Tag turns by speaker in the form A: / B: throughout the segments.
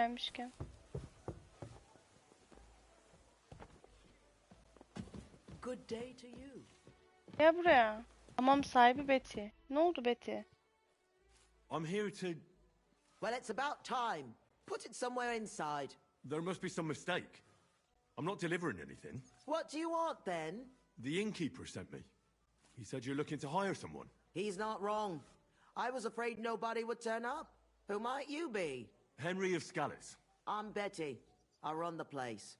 A: Gelmişken.
B: Good day to you.
A: Gel buraya. Hamam sahibi Betty. Ne oldu Betty?
C: I'm here to...
B: Well, it's about time. Put it somewhere inside.
C: There must be some mistake. I'm not delivering anything.
B: What do you want, then?
C: The innkeeper sent me. He said you're looking to hire someone.
B: He's not wrong. I was afraid nobody would turn up. Who might you be?
C: Henry of Scallis.
B: I'm Betty. I run the place.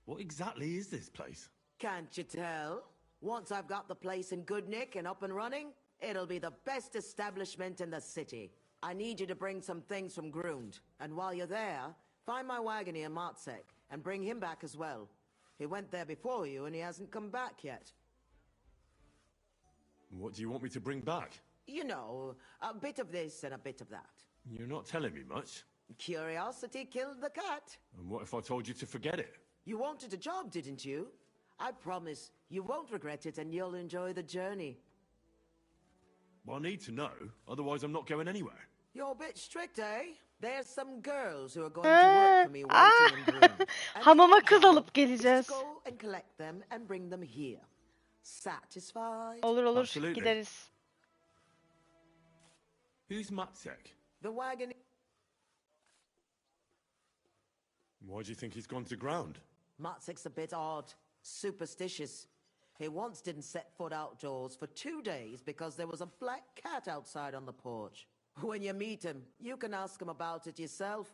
C: What exactly is this place?
B: Can't you tell? Once I've got the place in good nick and up and running, it'll be the best establishment in the city. I need you to bring some things from Grund. And while you're there, find my wagoner Matsek and bring him back as well. He went there before you and he hasn't come back yet.
C: What do you want me to bring back?
B: You know, a bit of this and a bit of that.
C: You're not telling me much.
B: Curiosity killed the cat.
C: And what if I told you to forget it?
B: You wanted a job, didn't you? I promise you won't regret it and you'll enjoy the journey.
C: Well, I need to know, otherwise I'm not going anywhere.
B: You're a bit strict, eh? There's some girls who are going to work for me waiting in Grund.
A: Hamama kız alıp geleceğiz.
B: Go and collect them and bring them here. Satisfied?
A: Olur olur
C: Absolutely.
A: gideriz.
C: Who's Matsek?
B: The wagon.
C: Why do you think he's gone to ground?
B: Matsek's a bit odd, superstitious. He once didn't set foot outdoors for 2 days because there was a black cat outside on the porch. When you meet him, you can ask him about it yourself.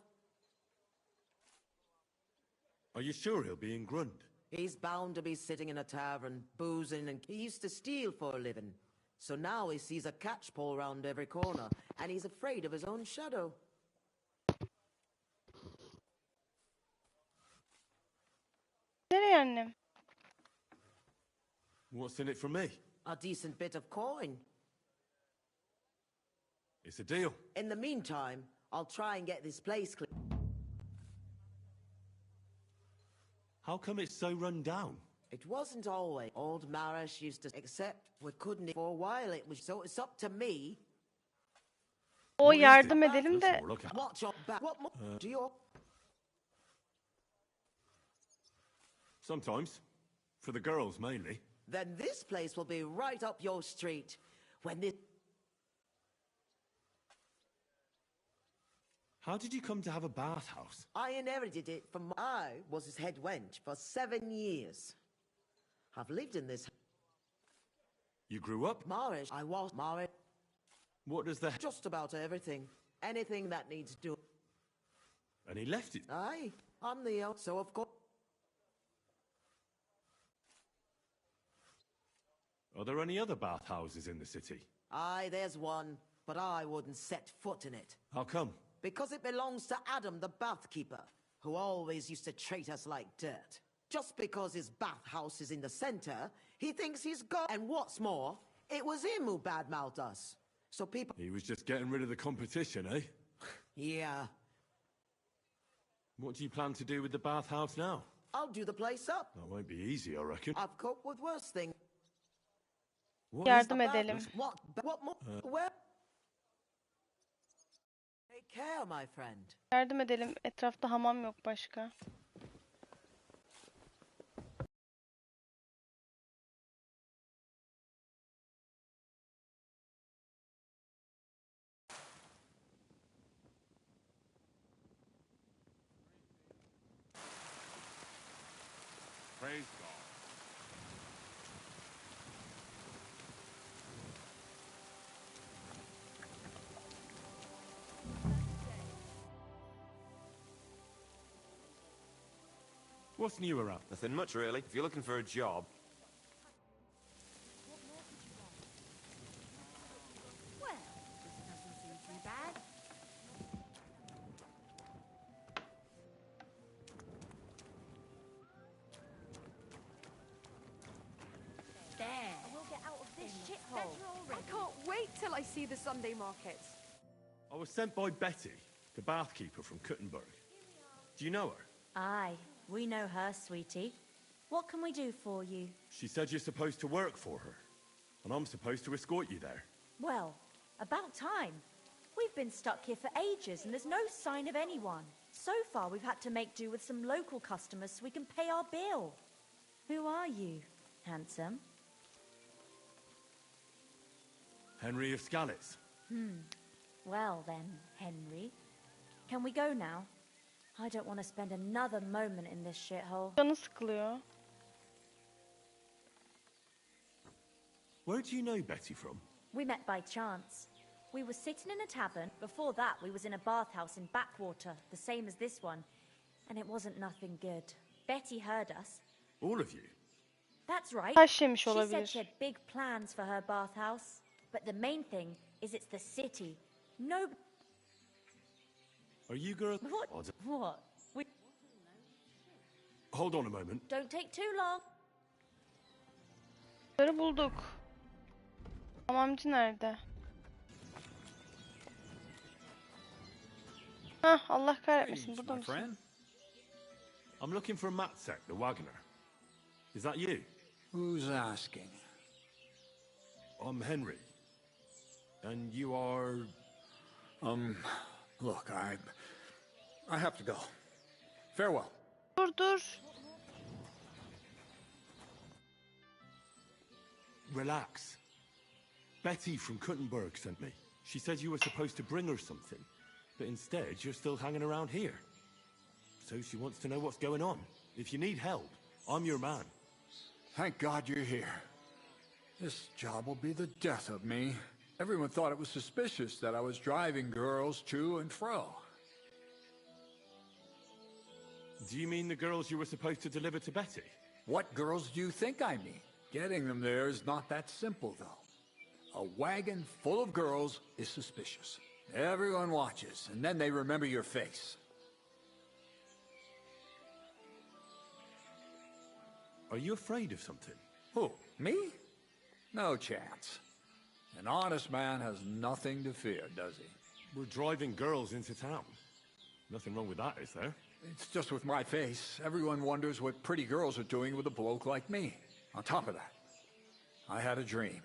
C: Are you sure he'll be in Grund?
B: He's bound to be sitting in a tavern, boozing, and he used to steal for a living. So now he sees a catchpole round every corner, and he's afraid of his own shadow.
A: Nereye annem?
C: What's in it for me?
B: A decent bit of coin.
C: It's a deal.
B: In the meantime, I'll try and get this place clean.
C: How come it's so run down?
B: It wasn't always. Old Marish used to accept we couldn't for a while. It was so it's up to me.
A: O yardım edelim de.
C: Look at.
B: Watch your back. What more do you?
C: Sometimes. For the girls, mainly.
B: Then this place will be right up your street. When this...
C: How did you come to have a bathhouse?
B: I inherited it from... I was his head wench for 7 years. I've lived in this...
C: You grew up?
B: Marish. I was Marish.
C: What does the...
B: Just about everything. Anything that needs doing.
C: And he left it?
B: Aye. I'm the... So of course...
C: Are there any other bathhouses in the city?
B: Aye, there's one. But I wouldn't set foot in it.
C: How come?
B: Because it belongs to Adam, the bathkeeper, who always used to treat us like dirt. Just because his bathhouse is in the center, he thinks he's God. And what's more, it was him who badmouthed us. So people...
C: He was just getting rid of the competition, eh?
B: Yeah.
C: What do you plan to do with the bathhouse now?
B: I'll do the place up.
C: That won't be easy, I reckon.
B: I've coped with worse things.
C: What
A: Yardım edelim.
B: What more? Where? Take care, my friend.
A: Yardım edelim. Etrafta hamam yok başka.
C: Praise God. What's new around?
D: Nothing much, really. If you're looking for a job...
E: Well, this doesn't seem too bad. There. We'll get out of this shithole.
F: I can't wait till I see the Sunday markets.
C: I was sent by Betty, the bathkeeper from Kuttenberg. Do you know her?
E: Aye, we know her, sweetie. What can we do for you?
C: She said you're supposed to work for her, and I'm supposed to escort you there.
E: Well, about time. We've been stuck here for ages and there's no sign of anyone. So far we've had to make do with some local customers so we can pay our bill. Who are you, handsome?
C: Henry of Scalitz.
E: Well then, Henry. Can we go now? I don't want to spend another moment in this shithole.
A: Canı sıkılıyor.
C: Where do you know Betty from?
E: We met by chance. We were sitting in a tavern. Before that, we was in a bathhouse in Backwater, the same as this one. And it wasn't nothing good. Betty heard us.
C: All of you?
E: That's right.
A: Taş yemiş
E: She said
A: olabilir.
E: she had big plans for her bathhouse. But the main thing is it's the city. No...
C: Are you girls?
E: What? What? We...
C: Hold on a moment.
E: Don't take too long.
A: Bunları bulduk. Hamamcı nerede? Hah, Allah kahretmesin. Burada mısın?
C: I'm looking for Matsek, the wagoner. Is that you?
G: Who's asking?
C: I'm Henry. And you are...
G: Look, I have to go. Farewell.
A: Dur.
C: Relax. Betty from Kuttenberg sent me. She said you were supposed to bring her something, but instead you're still hanging around here. So she wants to know what's going on. If you need help, I'm your man.
G: Thank God you're here. This job will be the death of me. Everyone thought it was suspicious that I was driving girls to and fro.
C: Do you mean the girls you were supposed to deliver to Betty?
G: What girls do you think I mean? Getting them there is not that simple, though. A wagon full of girls is suspicious. Everyone watches, and then they remember your face.
C: Are you afraid of something?
G: Who, me? No chance. An honest man has nothing to fear, does he?
C: We're driving girls into town. Nothing wrong with that, is there?
G: It's just with my face. Everyone wonders what pretty girls are doing with a bloke like me. On top of that, I had a dream.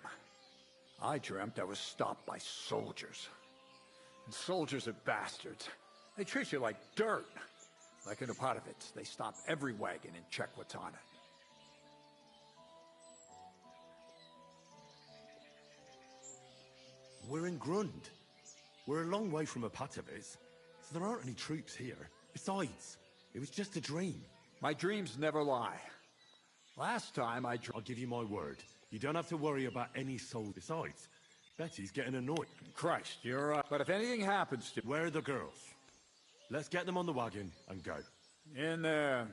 G: I dreamt I was stopped by soldiers. And soldiers are bastards. They treat you like dirt. Like in Opatovitz, they stop every wagon and check what's on it.
C: We're in Grund. We're a long way from Opatovitz, so there aren't any troops here. Besides, it was just a dream.
G: My dreams never lie. Last time I
C: I'll give you my word. You don't have to worry about any soul. Besides, Betty's getting annoyed.
G: Christ, you're right. But if anything happens to...
C: Where are the girls? Let's get them on the wagon and go.
G: In there,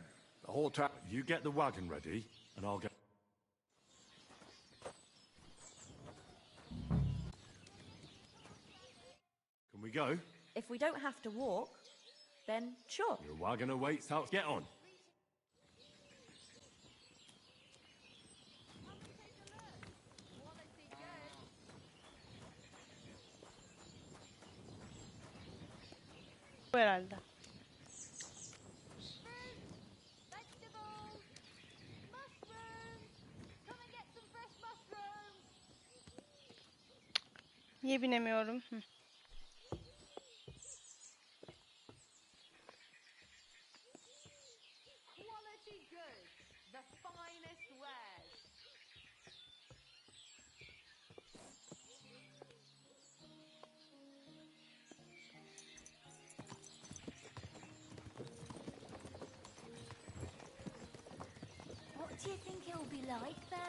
G: the whole time...
C: You get the wagon ready, and I'll get... Can we go?
E: If we don't have to walk, then sure.
C: Your wagon awaits out. Get on.
A: Bu herhalde.
F: Vegetables! Mushrooms! Come and get some fresh mushrooms!
A: Niye binemiyorum?
F: Quality goods, the finest wares.
E: What do you think it'll be like there?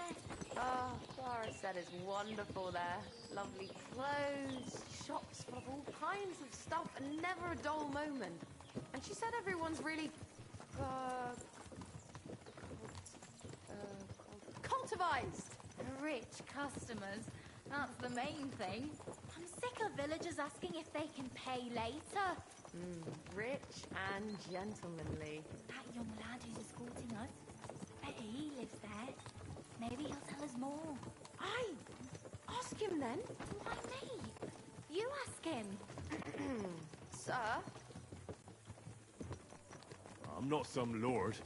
F: Oh, Clara said it's wonderful there. Lovely clothes, shops full of all kinds of stuff, and never a dull moment. And she said everyone's really, cultivized.
E: Rich customers. That's the main thing. I'm sick of villagers asking if they can pay later.
F: Rich and gentlemanly.
E: That young lad who's escorting us, bet he lives there. Maybe he'll tell us more.
F: Aye, ask him then.
E: Why me? You ask him.
F: Sir?
C: I'm not some lord.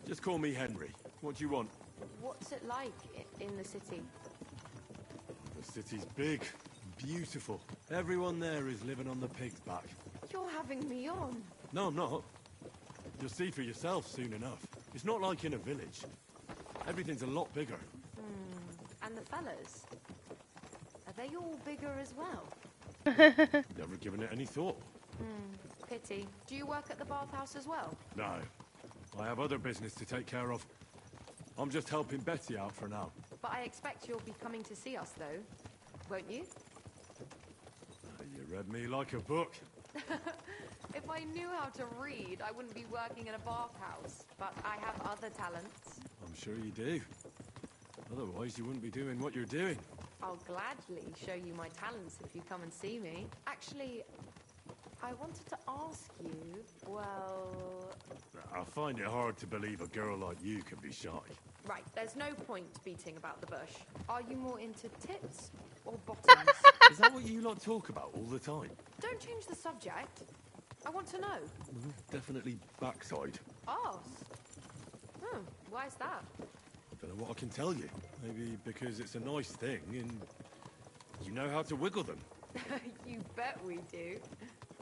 C: Just call me Henry. What do you want?
F: What's it like in the city? This
C: city's big, beautiful. Everyone there is living on the pig's back.
F: You're having me on.
C: No, I'm not. You'll see for yourself soon enough. It's not like in a village. Everything's a lot bigger.
F: And the fellas? Are they all bigger as well?
C: Never given it any thought.
F: Pity. Do you work at the bathhouse as well?
C: No. I have other business to take care of. I'm just helping Betty out for now.
F: But I expect you'll be coming to see us, though. Won't you?
C: You read me like a book.
F: If I knew how to read, I wouldn't be working in a bathhouse. But I have other talents.
C: I'm sure you do. Otherwise, you wouldn't be doing what you're doing.
F: I'll gladly show you my talents if you come and see me. Actually, I wanted to ask you, well...
C: I find it hard to believe a girl like you can be shy.
F: Right, there's no point beating about the bush. Are you more into tits or bottoms?
C: Is that what you lot talk about all the time?
F: Don't change the subject. I want to know.
C: Definitely backside.
F: Arse? Why is that?
C: Don't know what I can tell you. Maybe because it's a nice thing and you know how to wiggle them.
F: You bet we do.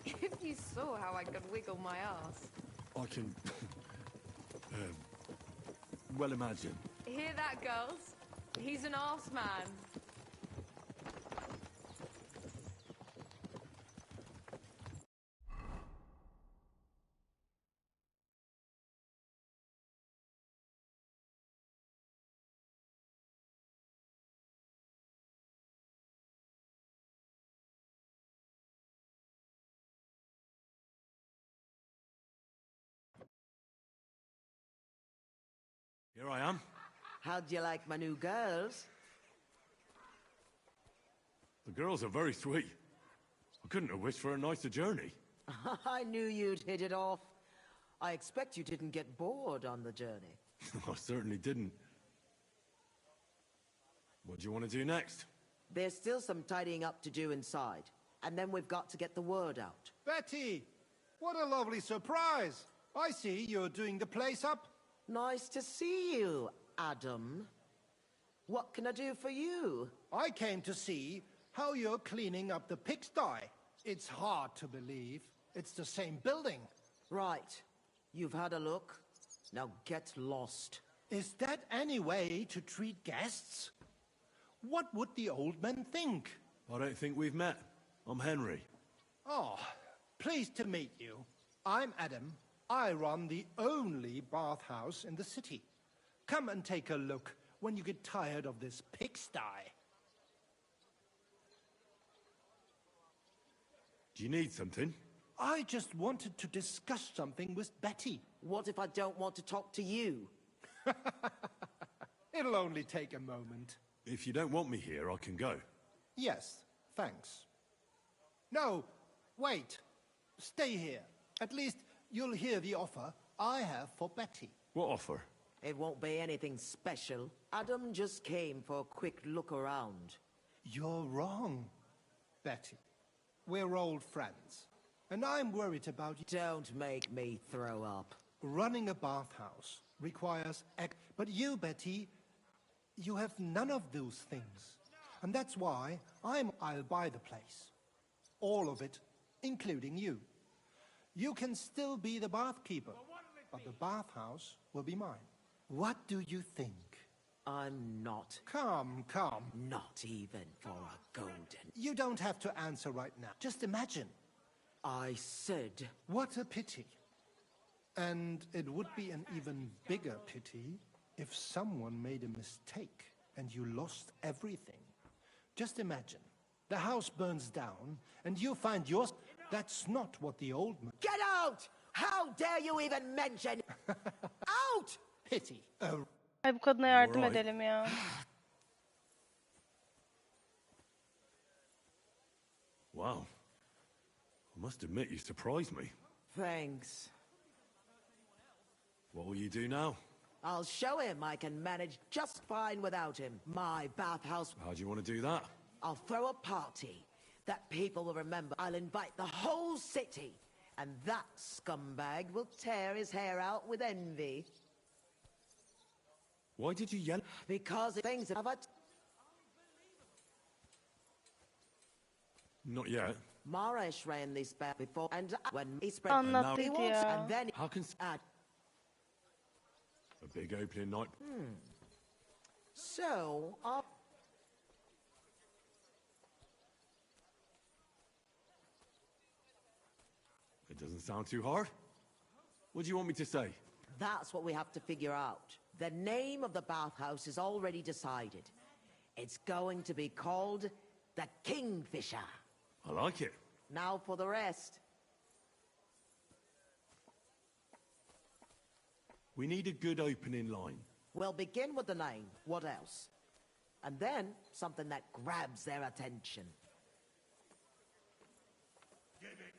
F: If you saw how I could wiggle my ass.
C: I can... well, imagine.
F: Hear that, girls? He's an arse man.
C: Here I am.
B: How'd you like my new girls?
C: The girls are very sweet. I couldn't have wished for a nicer journey.
B: I knew you'd hit it off. I expect you didn't get bored on the journey.
C: I certainly didn't. What do you want to do next?
B: There's still some tidying up to do inside, and then we've got to get the word out.
H: Betty! What a lovely surprise! I see you're doing the place up.
B: Nice to see you, Adam. What can I do for you?
H: I came to see how you're cleaning up the pigsty. It's hard to believe. It's the same building.
B: Right. You've had a look. Now get lost.
H: Is that any way to treat guests? What would the old man think?
C: I don't think we've met. I'm Henry.
H: Oh, pleased to meet you. I'm Adam. I run the only bathhouse in the city. Come and take a look when you get tired of this pigsty.
C: Do you need something?
H: I just wanted to discuss something with Betty.
B: What if I don't want to talk to you?
H: It'll only take a moment.
C: If you don't want me here, I can go.
H: Yes, thanks. No, wait. Stay here. At least you'll hear the offer I have for Betty.
C: What offer?
B: It won't be anything special. Adam just came for a quick look around.
H: You're wrong, Betty. We're old friends, and I'm worried about you.
B: Don't make me throw up.
H: Running a bathhouse requires but you, Betty, you have none of those things. And that's why I'll buy the place. All of it, including you. You can still be the bathkeeper, but the bathhouse will be mine. What do you think?
B: I'm not.
H: Come.
B: Not even for a golden.
H: You don't have to answer right now. Just imagine.
B: I said...
H: What a pity. And it would be an even bigger pity if someone made a mistake and you lost everything. Just imagine. The house burns down and you find yours. That's not what the old man...
B: Get out! How dare you even mention... Out!
H: Pity. Oh.
A: Ay bu kadına yardım
C: Alright.
A: edelim ya.
C: Wow. I must admit you surprised me.
B: Thanks.
C: What will you do now?
B: I'll show him I can manage just fine without him. My bathhouse...
C: How do you want to do that?
B: I'll throw a party that people will remember. I'll invite the whole city. And that scumbag will tear his hair out with envy.
C: Why did you yell?
B: Because things have...
C: Not yet.
B: Marish ran this back before, and when he spread
A: Anlattıydı ya.
B: and then
C: How can
B: add.
C: a big opening night?
B: So,
C: It doesn't sound too hard. What do you want me to say?
B: that's what we have to figure out. The name of the bathhouse is already decided. It's going to be called the Kingfisher.
C: I like it.
B: Now for the rest.
C: We need a good opening line.
B: We'll begin with the name. What else? And then something that grabs their attention.
C: Give it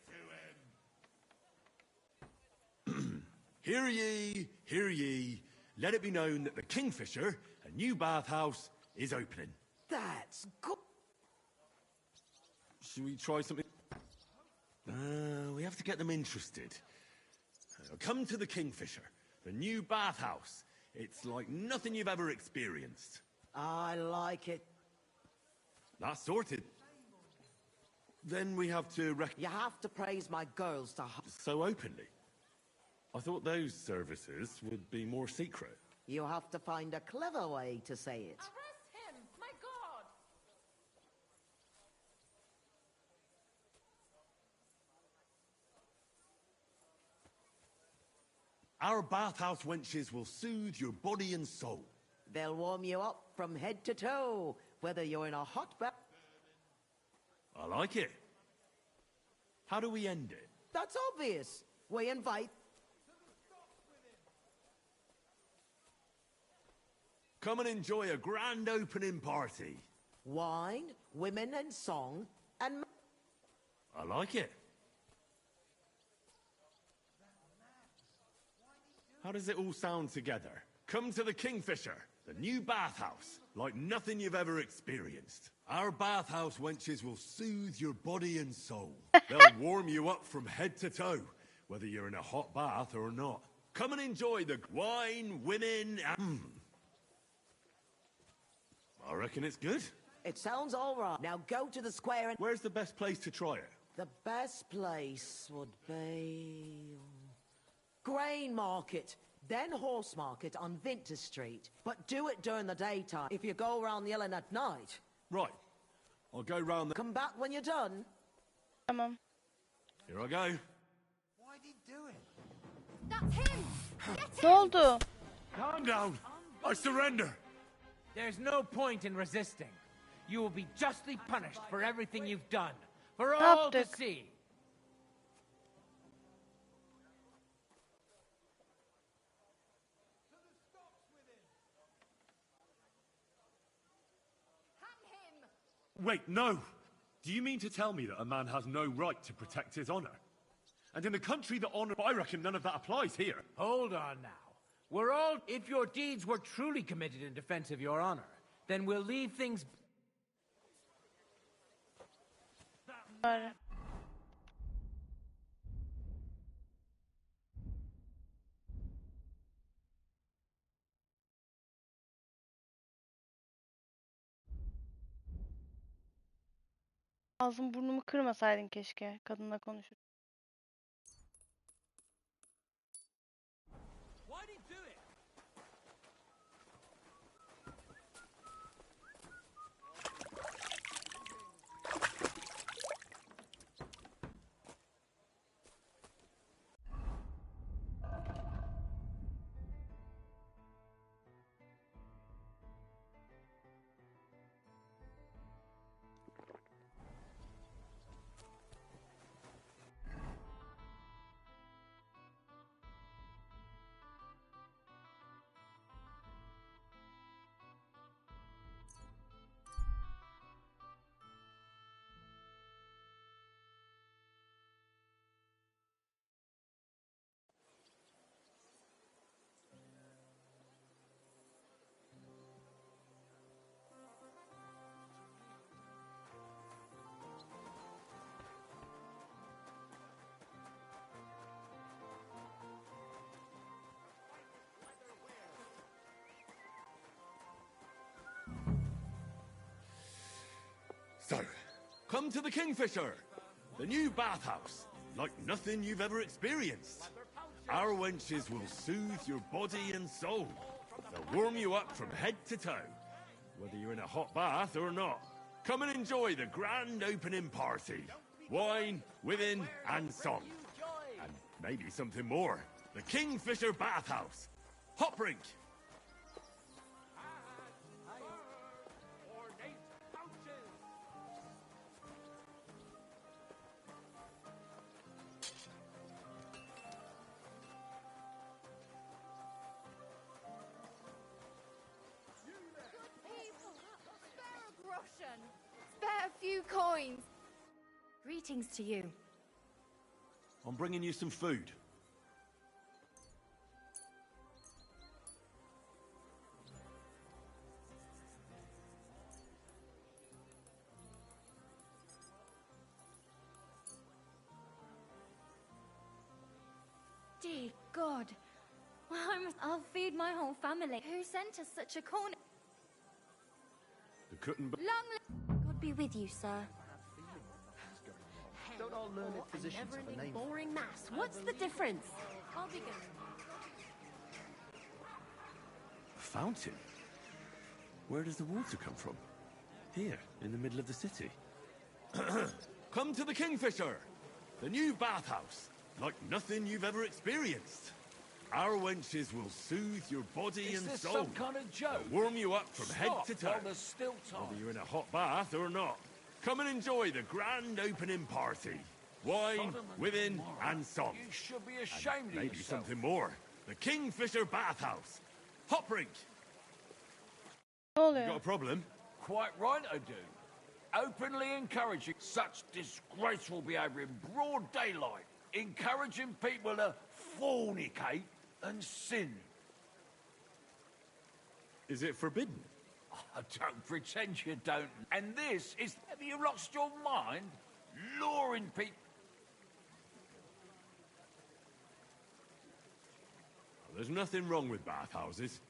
C: to him. Hear ye, hear ye. Let it be known that the Kingfisher, a new bathhouse, is opening.
B: That's good.
C: Should we try something? We have to get them interested. Come to the Kingfisher, the new bathhouse. It's like nothing you've ever experienced.
B: I like it.
C: That's sorted. Then we have to
B: You have to praise my girls to
C: so openly. I thought those services would be more secret.
B: You have to find a clever way to say it.
F: Arrest him! My God!
C: Our bathhouse wenches will soothe your body and soul.
B: They'll warm you up from head to toe, whether you're in a hot bath.
C: I like it. How do we end it?
B: That's obvious. We invite.
C: Come and enjoy a grand opening party.
B: Wine, women and song, and...
C: I like it. How does it all sound together? Come to the Kingfisher, the new bathhouse, like nothing you've ever experienced. Our bathhouse wenches will soothe your body and soul. They'll warm you up from head to toe, whether you're in a hot bath or not. Come and enjoy the wine, women, and... I reckon it's good.
B: It sounds all right. Now go to the square and...
C: Where's the best place to try it?
B: The best place would be... Grain Market, then Horse Market on Vinter Street. But do it during the daytime. If you go around yelling at night,
C: Right. I'll go round the...
B: come back when you're done.
A: Tamam.
C: Here I go.
H: Why'd he do it?
F: That's him!
A: Ne oldu?
C: Calm down. I surrender.
I: There's no point in resisting. You will be justly punished for everything you've done. For all to
A: yaptık?
I: see.
C: Wait, no. Do you mean to tell me that a man has no right to protect his honor? And in the country that honor... I reckon none of that applies here.
I: Hold on now. We're all... If your deeds were truly committed in defense of your honor, then we'll leave things...
A: Ağzım burnumu kırmasaydın keşke kadınla konuşur.
C: Come to the Kingfisher, the new bathhouse, like nothing you've ever experienced. Our wenches will soothe your body and soul. They'll warm you up from head to toe, whether you're in a hot bath or not. Come and enjoy the grand opening party. Wine, women, and song. And maybe something more. The Kingfisher Bathhouse. Hop rink.
F: Spare a few coins.
E: Greetings to you.
C: I'm bringing you some food.
E: Dear God. I'll feed my whole family. Who sent us such a corner?
C: The Kuttenberg.
E: God be with you, sir.
J: Don't all learned physicians have a name?
F: Boring mass. What's the difference? I'll be good.
C: A fountain? Where does the water come from? Here, in the middle of the city. Come to the Kingfisher, the new bathhouse, like nothing you've ever experienced. Our wenches will soothe your body and soul.
G: Some kind of joke?
C: They'll warm you up from head to toe,
G: while there's still time.
C: whether you're in a hot bath or not. Come and enjoy the grand opening party. Wine, women, and song.
G: You should be ashamed of
C: Maybe
G: yourself.
C: something more. The Kingfisher Bathhouse. Hop rink.
A: Ne
C: You
A: oluyor?
C: got a problem?
G: Quite right I do. Openly encouraging such disgraceful behaviour in broad daylight. Encouraging people to fornicate and sin.
C: Is it forbidden?
G: I don't pretend you don't. And this is... Have you lost your mind? Luring people...
C: There's nothing wrong with bathhouses.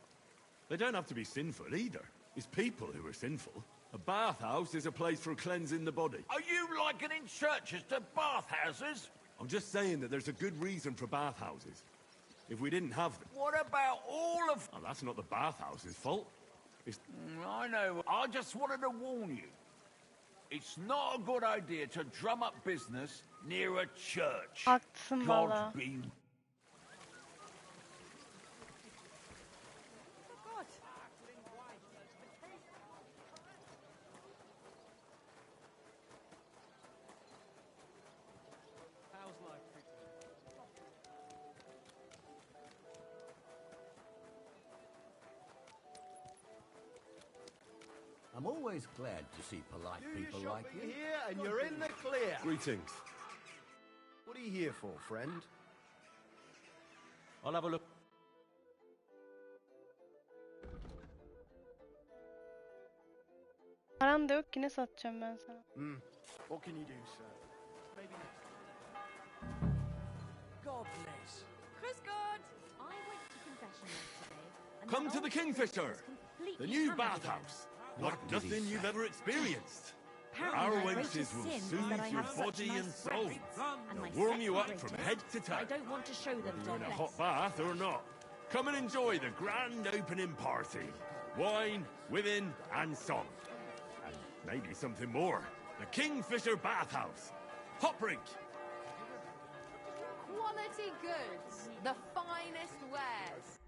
C: They don't have to be sinful either. It's people who are sinful. A bathhouse is a place for cleansing the body.
G: Are you likening churches to bathhouses?
C: I'm just saying that there's a good reason for bathhouses. If we didn't have them...
G: What about all of...
C: Well, that's not the bathhouse's fault. It's...
G: I know. I just wanted to warn you. It's not a good idea to drum up business near a church.
A: Haklısın
G: God
A: valla.
G: be...
J: I'm always glad to see polite people like you.
K: Here and you're in the clear.
C: Greetings.
K: What are you here for, friend?
C: I'll have a look.
A: Param da yok ki ne satacağım ben sana.
K: What can you do, sir? Maybe
G: God bless.
E: Chris God! I went to confession yesterday. And
C: Come
E: that
C: to the
E: old priest
C: Kingfisher,
E: was completely
C: the new
E: hammered again.
C: bathhouse. Like
J: What did he
C: nothing you've
J: say?
C: ever experienced.
E: Apparently
C: Our
E: my
C: wenches
E: greatest
C: will
E: sin is
C: soothe
E: that I
C: your
E: have such
C: body
E: nice
C: and soul.
E: breasts, and my
C: They'll warm you up
E: second
C: from
E: greatest
C: head to
E: is that I
C: toe.
E: don't want to show them
C: Whether you're in a
E: dead
C: hot
E: legs.
C: bath or not. Come and enjoy the grand opening party. Wine, women, and song. And maybe something more. The Kingfisher Bathhouse. Hop rink.
F: Quality goods. The finest wares.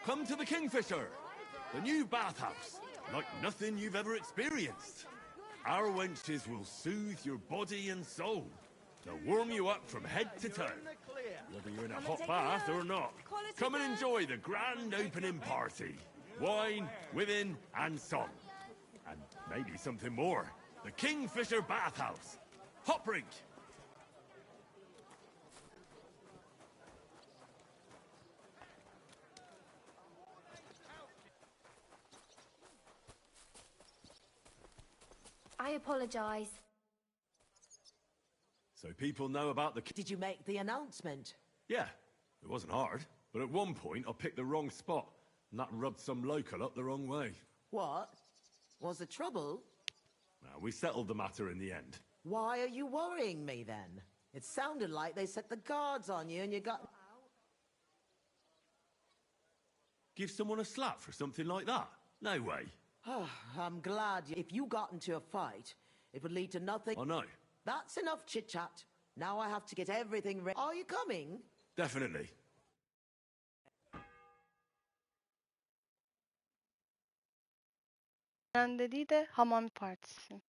C: Come to the Kingfisher, the new bathhouse, like nothing you've ever experienced. Our wenches will soothe your body and soul. They'll warm you up from head to toe, whether you're in a hot bath or not. Come and enjoy the grand opening party. Wine, women, and song. And maybe something more. The Kingfisher Bathhouse. Hot brink.
L: I apologize.
C: So people know about the...
B: Did you make the announcement?
C: Yeah, it wasn't hard. But at one point, I picked the wrong spot. And that rubbed some local up the wrong way.
B: What? Was there trouble?
C: Now, we settled the matter in the end.
B: Why are you worrying me then? It sounded like they set the guards on you and you got...
C: Give someone a slap for something like that? No way.
B: I'm glad if you got into a fight, it would lead to nothing...
C: I know.
B: That's enough chit-chat. Now I have to get everything ready. Are you coming?
C: Definitely.
A: Ben dediği de hamam partisi.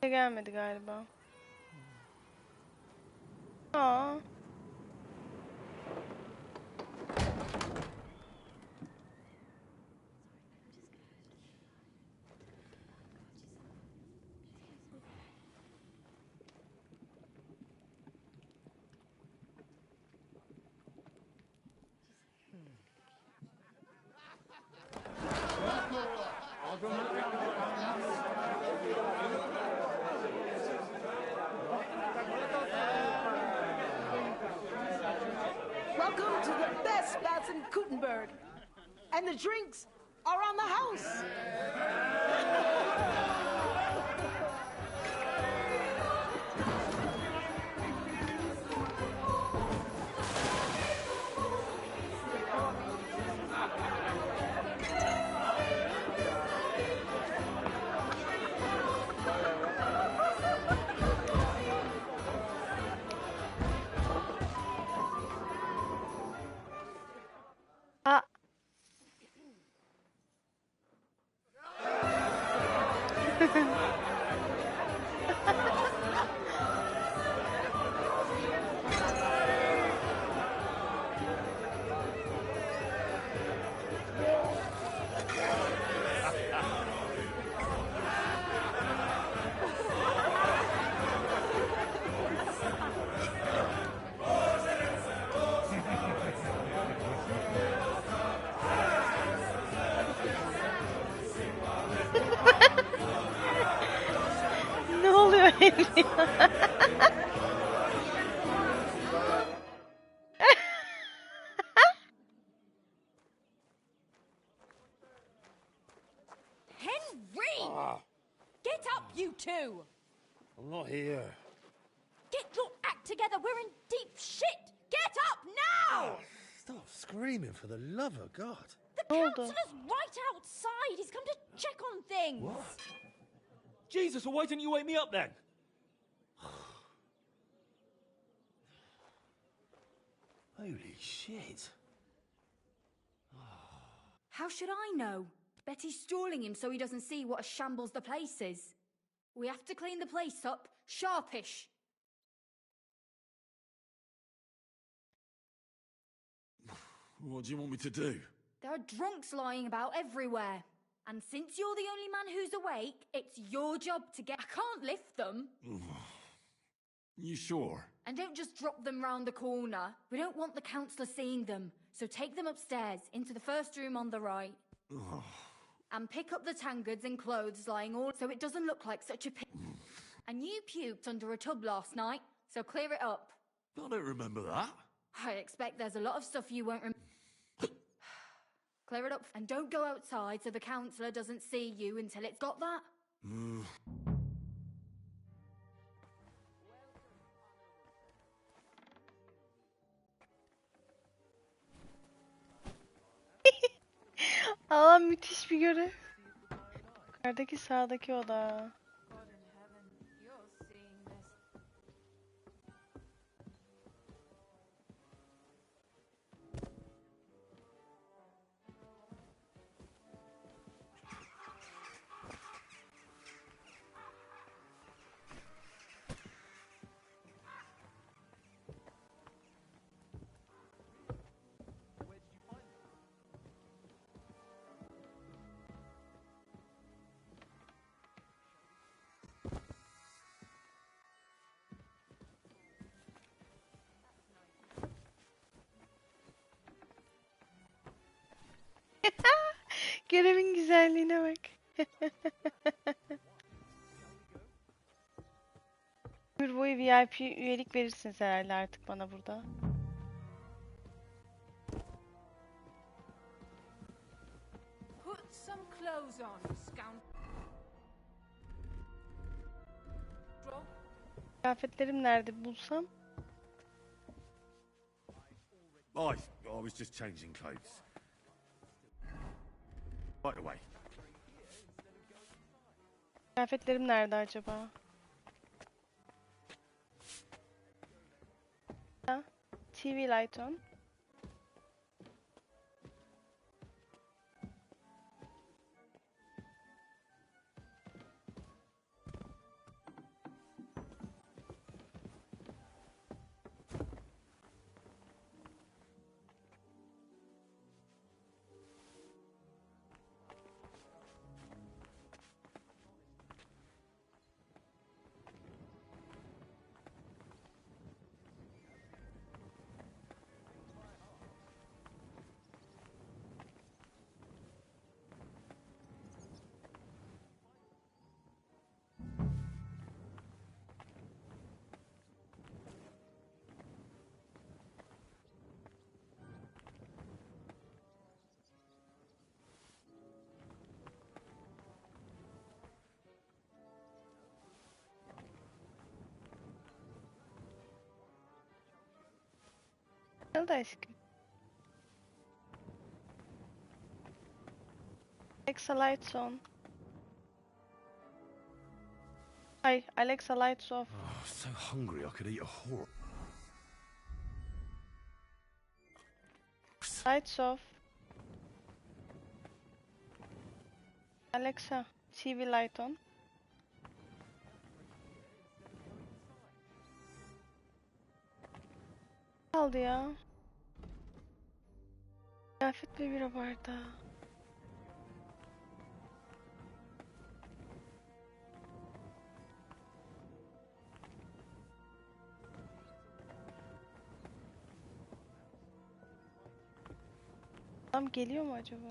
A: Gelmedi galiba. Aa.
B: Welcome to the best baths in Gutenberg. And the drinks are on the house.
A: Aa. Ne oluyor Henry?
E: Henry! Get up, you two!
K: I'm not here.
E: Get your act together, we're in deep shit! Get up now!
K: Stop screaming, for the love of God.
E: The councillor's right outside! He's come to check on things!
K: What?
M: Jesus, well, why didn't you wake me up then?
K: Holy shit.
L: How should I know? Betty's stalling him so he doesn't see what a shambles the place is. We have to clean the place up, sharpish.
C: What do you want me to do?
L: There are drunks lying about everywhere. And since you're the only man who's awake, it's your job to get... I can't lift them.
C: You sure?
L: And don't just drop them round the corner. We don't want the councillor seeing them. So take them upstairs, into the first room on the right. And pick up the tankards and clothes lying all... so it doesn't look like such a... And you puked under a tub last night, so clear it up.
C: I don't remember that.
L: I expect there's a lot of stuff you won't remember. Clear it up and don't go outside so the councillor doesn't see you until it's got that.
A: Aa, müthiş bir görev. Yukarıdaki sağdaki oda. Görevin güzelliğine bak. Ömür boyu VIP üyelik verirsiniz herhalde artık bana burada.
N: Put some clothes on, scoundrel.
A: Kıyafetlerim nerede bulsam?
C: I was just changing clothes. Right away.
A: Kıyafetlerim nerede acaba? Ha? TV light on. Nasıl da aşkım? Alexa lights on. Ay, Alexa lights off.
C: Oh, so hungry I could eat a horse.
A: Lights off. Alexa, TV light on. Kaldı ya. Kıyafet ve bira bardağı. Adam geliyor mu acaba?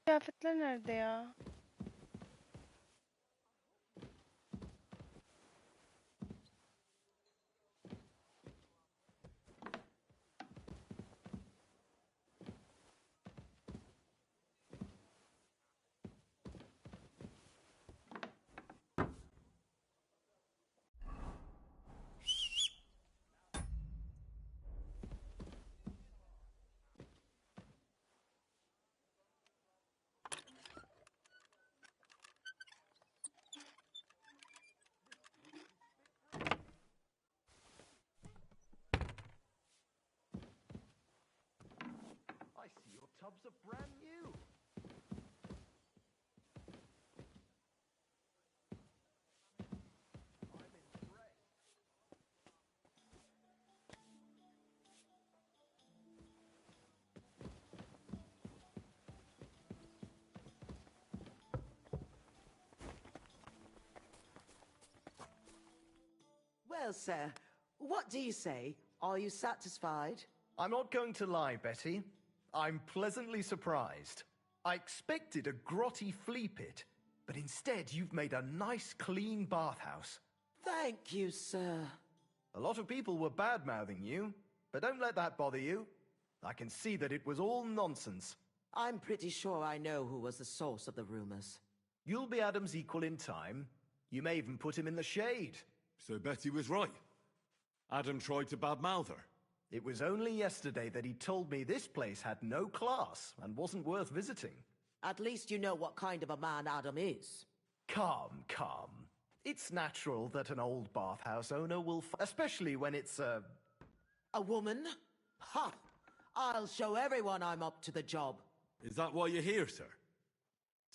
A: Kıyafetler nerede ya?
J: I see your tubs are brand new.
B: Well, sir, What do you say? Are you satisfied?
J: I'm not going to lie, Betty. I'm pleasantly surprised. I expected a grotty flea pit, but instead you've made a nice, clean bathhouse.
B: Thank you, sir.
J: A lot of people were bad-mouthing you, but don't let that bother you. I can see that it was all nonsense.
B: I'm pretty sure I know who was the source of the rumors.
J: You'll be Adam's equal in time. You may even put him in the shade.
C: So Betty was right. Adam tried to badmouth her.
J: It was only yesterday that he told me this place had no class and wasn't worth visiting.
B: At least you know what kind of a man Adam is.
J: Come, come. It's natural that an old bathhouse owner will especially when it's
B: a woman? Ha! I'll show everyone I'm up to the job.
C: Is that why you're here, sir?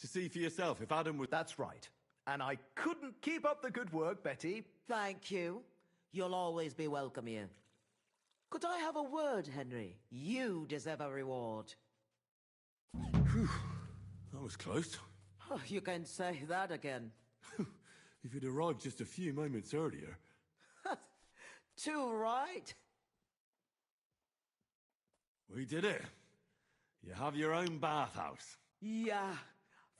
C: To see for yourself if Adam was...
J: That's right. And I couldn't keep up the good work, Betty.
B: Thank you. You'll always be welcome here. Could I have a word, Henry? You deserve a reward.
C: Whew. That was close.
B: Oh, you can say that again.
C: If you'd arrived just a few moments earlier...
B: Too right.
C: We did it. You have your own bathhouse.
B: Yeah.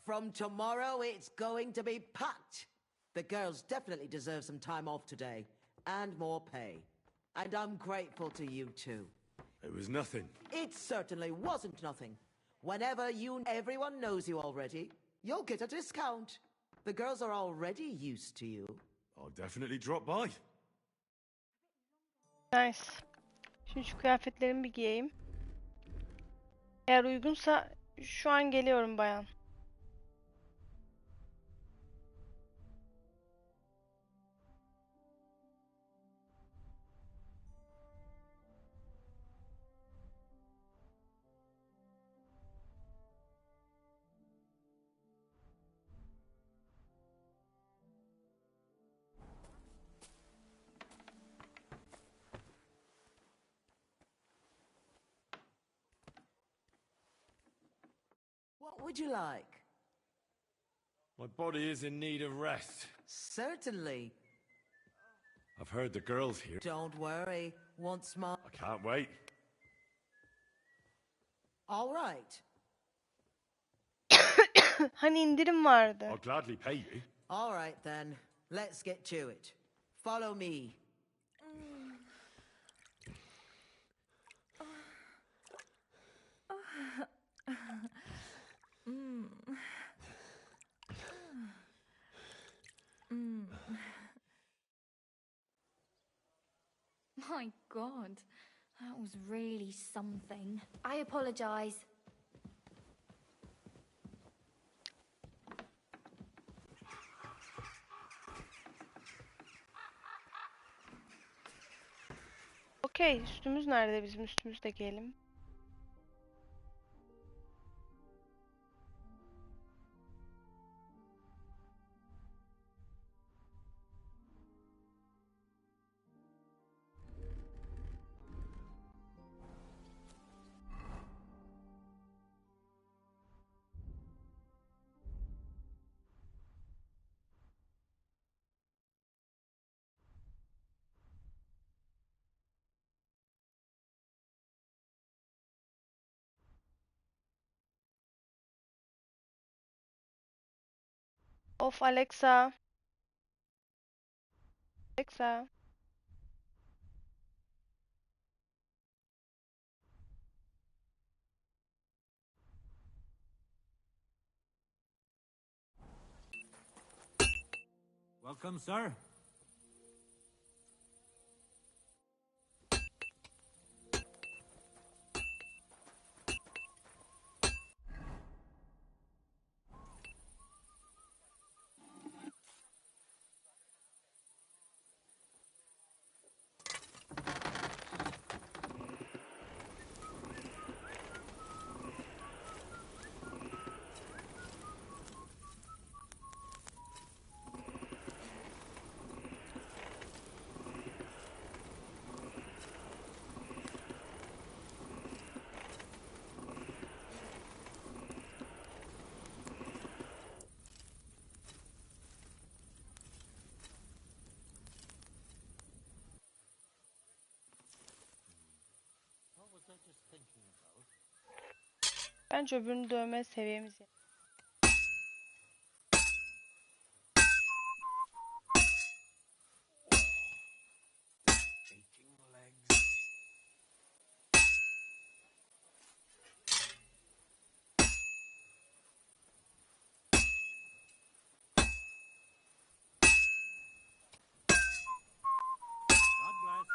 B: From tomorrow, it's going to be packed. The girls definitely deserve some time off today. And more pay. And I'm grateful to you too.
C: It was nothing.
B: It certainly wasn't nothing. Whenever everyone knows you already, you'll get a discount. The girls are already used to you.
C: I'll definitely drop by.
A: Nice. Şimdi şu kıyafetlerimi bir giyeyim. Eğer uygunsa şu an geliyorum bayan.
B: What would you like?
C: My body is in need of rest.
B: Certainly.
C: I've heard the girls here.
B: Don't worry. Once more.
C: I can't wait.
B: All right.
A: Hani indirim vardı.
C: I'll gladly pay you.
B: All right then. Let's get to it. Follow me.
L: My God, that was really something. I apologize.
A: Okey, üstümüz nerede? Bizim üstümüzü de giyelim. Of Alexa. Alexa.
I: Welcome, sir.
A: Bence öbürünü dövme seviyemiz yani.
I: God bless.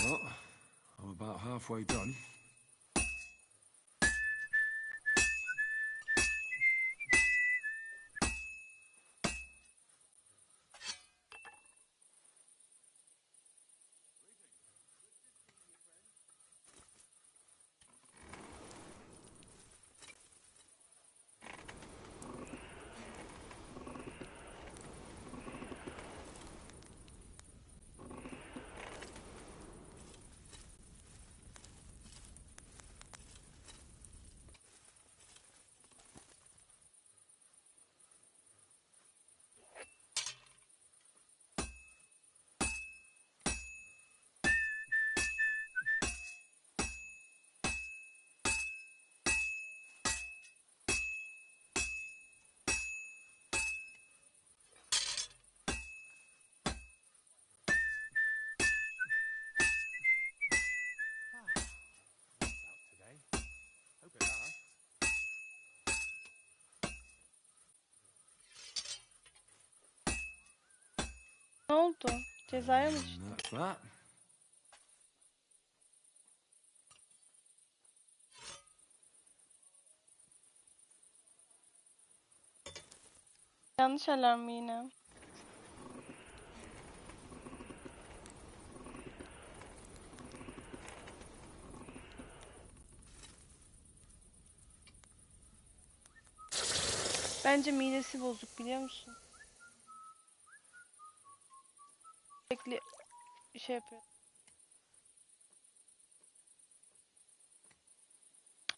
C: Well, I'm about halfway done.
A: Ne oldu? Cezaya mı düştün?
C: That's that.
A: Yanlış alarm mı yine? Bence midesi bozuk, biliyor musun? Sürekli şey yapıyor.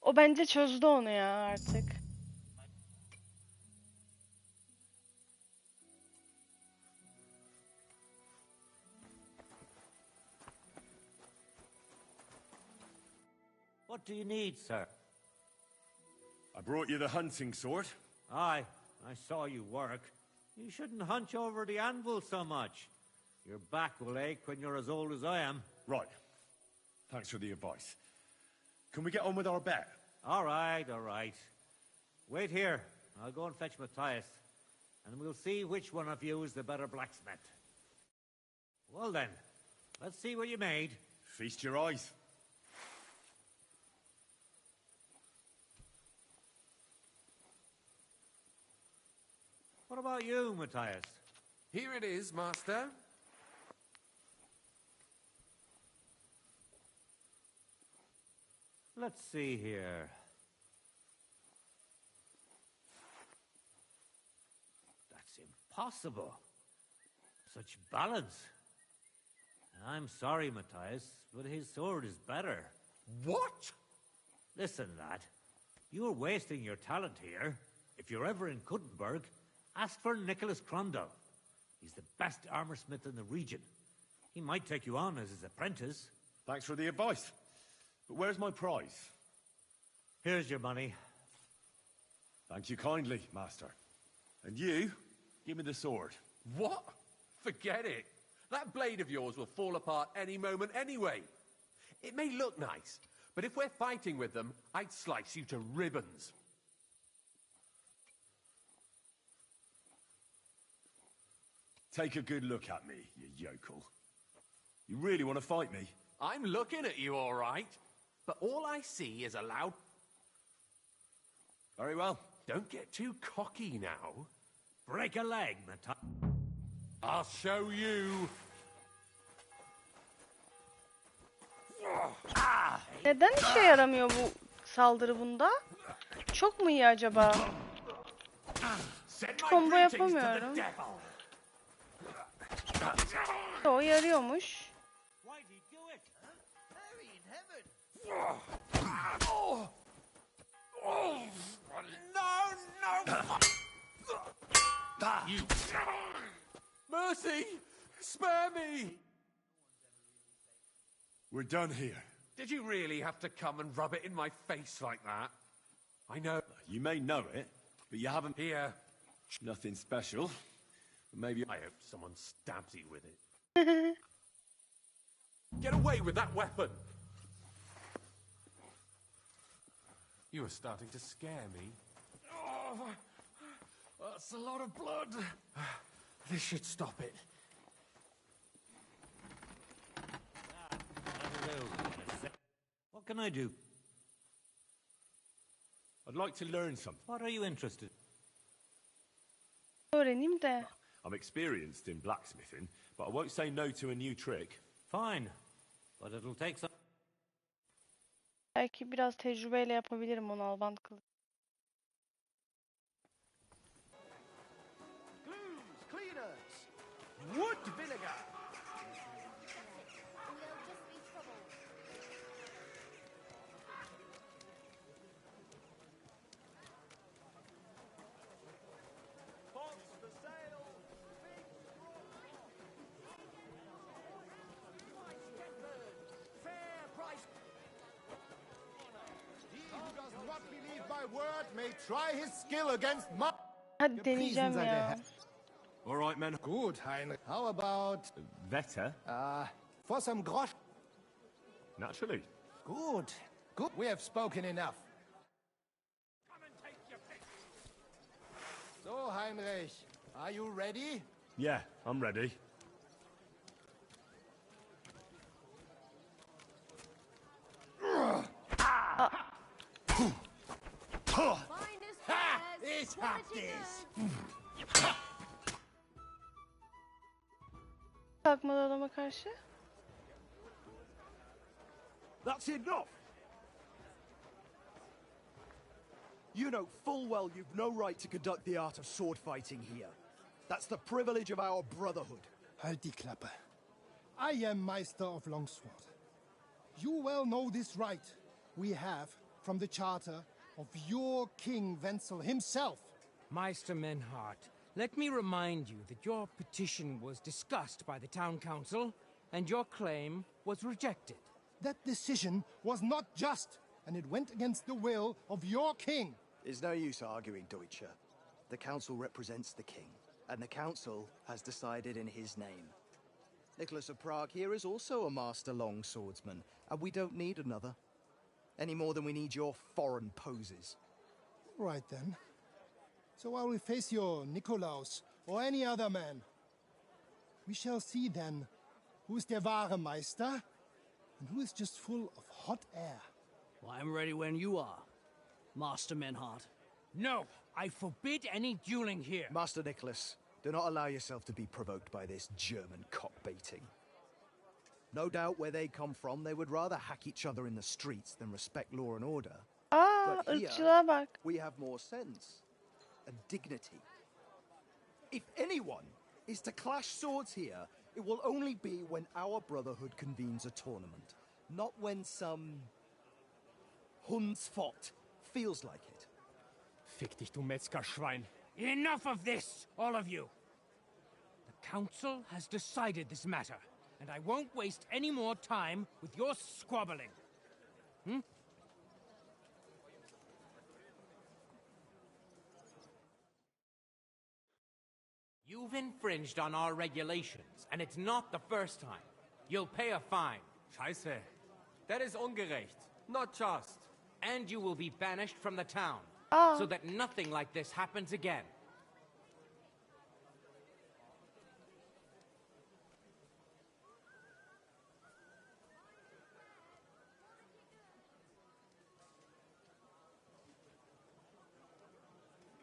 A: O bence çözdü onu ya artık.
I: What do you need, sir?
C: I brought you the hunting sword.
I: Aye, I saw you work. You shouldn't hunch over the anvil so much. Your back will ache when you're as old as I am.
C: Right. Thanks for the advice. Can we get on with our bet?
I: All right, all right. Wait here. I'll go and fetch Matthias, and we'll see which one of you is the better blacksmith. Well then, let's see what you made.
C: Feast your eyes.
I: What about you, Matthias?
O: Here it is, master.
I: Let's see here. That's impossible. Such balance. I'm sorry, Matthias, but his sword is better.
O: What?
I: Listen, lad. You're wasting your talent here. If you're ever in Kuttenberg, ask for Nicholas Crondell. He's the best armorsmith in the region. He might take you on as his apprentice.
C: Thanks for the advice. But where's my prize?
I: Here's your money.
C: Thank you kindly, master. And you, give me the sword.
O: What? Forget it. That blade of yours will fall apart any moment anyway. It may look nice, but if we're fighting with them, I'd slice you to ribbons.
C: Take a good look at me, you yokel. You really want to fight me?
O: I'm looking at you, all right. But all I see is a loud...
C: Very well.
O: Don't get too cocky now.
I: Break a leg, Matthias.
O: I'll show you.
A: Neden işe yaramıyor bu saldırı bunda? Çok mu iyi acaba? Combo yapamıyorum. O yarıyormuş.
O: Mercy! Spare me!
C: We're done here.
O: Did you really have to come and rub it in my face like that? I know.
C: You may know it, but you haven't...
O: Here.
C: Nothing special. Maybe...
O: I hope someone stabs you with it. Get away with that weapon! You are starting to scare me. Oh, that's a lot of blood. This should stop it.
I: What can I do?
C: I'd like to learn something.
I: What are you interested in?
A: Öğreneyim de.
C: I'm experienced in blacksmithing, but I won't say no to a new trick.
I: Fine. But it'll take some...
A: Belki biraz tecrübeyle yapabilirim onu albant kılıç.
J: Glues, cleaners, wood vinegar.
H: May try his skill against my...
A: Hadi deneyeceğim ya.
C: All right, men.
H: Good, Heinrich. How about...
C: Better?
H: For some grosch...
C: Naturally.
H: Good. Good. We have spoken enough. So, Heinrich, are you ready?
C: Yeah, I'm ready.
H: Ich hab this.
A: Kalkmadı adama karşı.
P: That's enough! You know full well you've no right to conduct the art of sword fighting here. That's the privilege of our brotherhood.
H: Halt die Klappe. I am Meister of Longsword. You well know this right we have from the charter of your King Wenzel himself.
Q: Meister Menhart, let me remind you that your petition was discussed by the town council, and your claim was rejected.
H: That decision was not just, and it went against the will of your king.
P: There's no use arguing, Deutscher. The council represents the king, and the council has decided in his name. Nicholas of Prague here is also a master longswordsman, and we don't need another. Any more than we need your foreign poses.
H: Right then. So I will face your Nikolaus or any other man. We shall see then who is der wahre Meister and who is just full of hot air.
Q: Well, I'm ready when you are, Master Menhart. No, I forbid any dueling here.
P: Master Nicholas, do not allow yourself to be provoked by this German cock-baiting. No doubt where they come from, they would rather hack each other in the streets than respect law and order.
A: Aa,
P: But here,
A: ırkçılığa bak.
P: we have more sense and dignity. If anyone is to clash swords here, it will only be when our brotherhood convenes a tournament, not when some Hundsfott feels like it.
Q: Fick dich, du Metzgerschwein. Enough of this, all of you. The council has decided this matter, and I won't waste any more time with your squabbling. You've infringed on our regulations, and it's not the first time. You'll pay a fine.
O: Scheiße. That is ungerecht. Not just.
Q: And you will be banished from the town,
A: Oh.
Q: so that nothing like this happens again.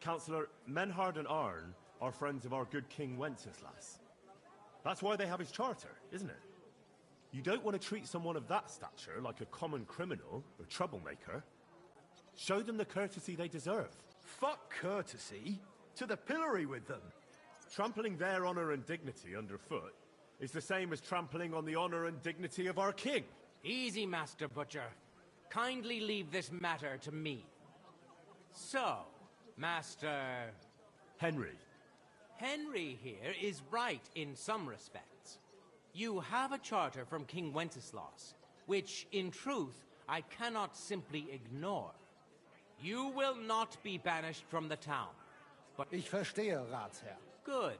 C: Councillor, Menhard and Arn are friends of our good King Wenceslas. That's why they have his charter, isn't it? You don't want to treat someone of that stature like a common criminal or troublemaker. Show them the courtesy they deserve.
P: Fuck courtesy.
J: To the pillory with them.
C: Trampling their honor and dignity underfoot is the same as trampling on the honor and dignity of our king.
Q: Easy, Master Butcher. Kindly leave this matter to me. So, Master...
C: Henry.
Q: Henry here is right in some respects. You have a charter from King Wenceslas, which, in truth, I cannot simply ignore. You will not be banished from the town, but...
H: Ich verstehe, Ratsherr.
Q: Good.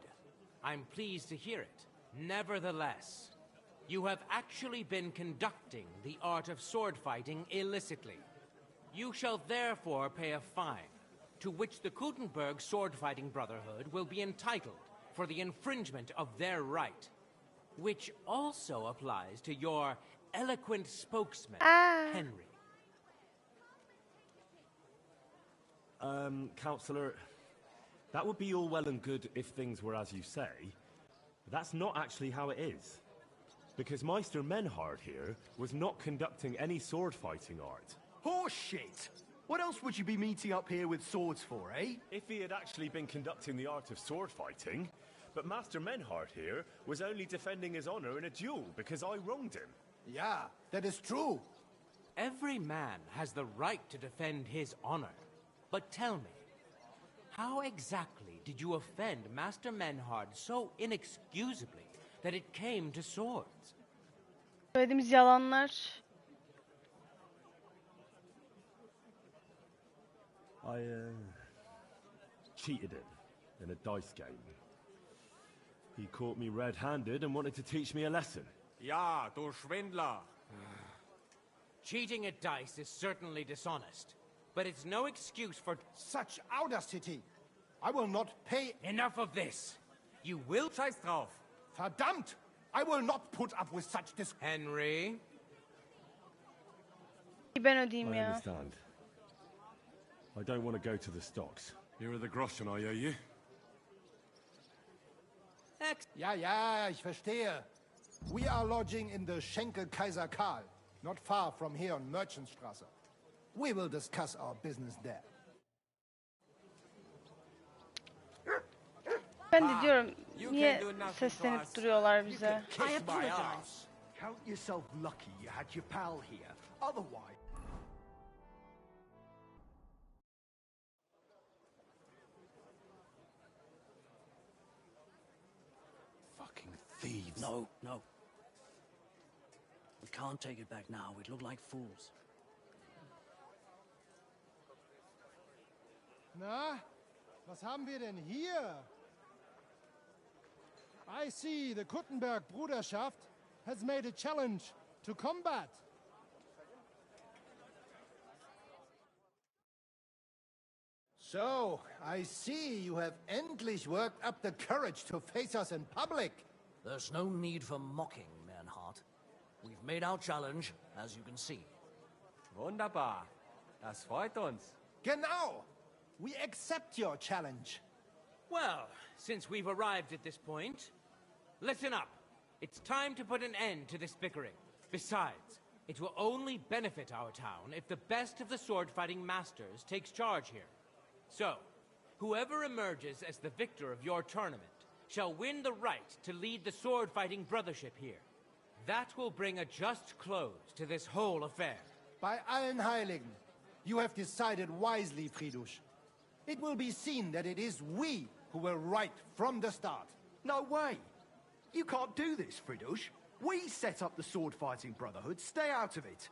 Q: I'm pleased to hear it. Nevertheless, you have actually been conducting the art of sword fighting illicitly. You shall therefore pay a fine, to which the Kuttenberg sword-fighting brotherhood will be entitled for the infringement of their right, which also applies to your eloquent spokesman, Henry.
C: Counselor, that would be all well and good if things were as you say. But that's not actually how it is. Because Meister Menhard here was not conducting any sword-fighting art.
J: Horseshit! What else would you be meeting up here with swords for, eh?
C: If he had actually been conducting the art of sword fighting, but Master Menhard here was only defending his honor in a duel because I wronged him.
H: Yeah, that is true.
Q: Every man has the right to defend his honor. But tell me, how exactly did you offend Master Menhard so inexcusably that it came to swords?
A: Söylediğimiz yalanlar.
C: I cheated him in a dice game. He caught me red-handed and wanted to teach me a lesson.
I: Ja, du Schwindler!
Q: Cheating at dice is certainly dishonest, but it's no excuse for
H: such audacity. I will not pay...
Q: Enough of this! You will...
I: Scheiß drauf!
H: Verdammt! I will not put up with such dis...
Q: Henry?
A: Ben ödeyeyim
C: I
A: ya.
C: understand. I don't want to go to the stocks. Here are the groschen, I owe you.
H: Ja, ich verstehe. We are lodging in the Schenkel Kaiser Karl, not far from here on Merchantstraße. We will discuss our business there.
A: Ben de diyorum, niye seslenip duruyorlar bize?
J: I apologize. Count yourself lucky you had your pal here. Otherwise...
K: Fucking thieves.
R: No. We can't take it back now. We'd look like fools.
H: Na, was haben wir denn hier? I see the Kuttenberg Bruderschaft has made a challenge to combat. So, I see you have endlich worked up the courage to face us in public.
R: There's no need for mocking, Bernhard. We've made our challenge, as you can see.
M: Wunderbar. Das freut uns.
H: Genau. We accept your challenge.
Q: Well, since we've arrived at this point, listen up. It's time to put an end to this bickering. Besides, it will only benefit our town if the best of the sword-fighting masters takes charge here. So, whoever emerges as the victor of your tournament shall win the right to lead the sword-fighting brothership here. That will bring a just close to this whole affair.
H: Bei allen Heiligen, you have decided wisely, Fridush. It will be seen that it is we who were right from the start.
J: No way! You can't do this, Fridush. We set up the sword-fighting brotherhood. Stay out of it.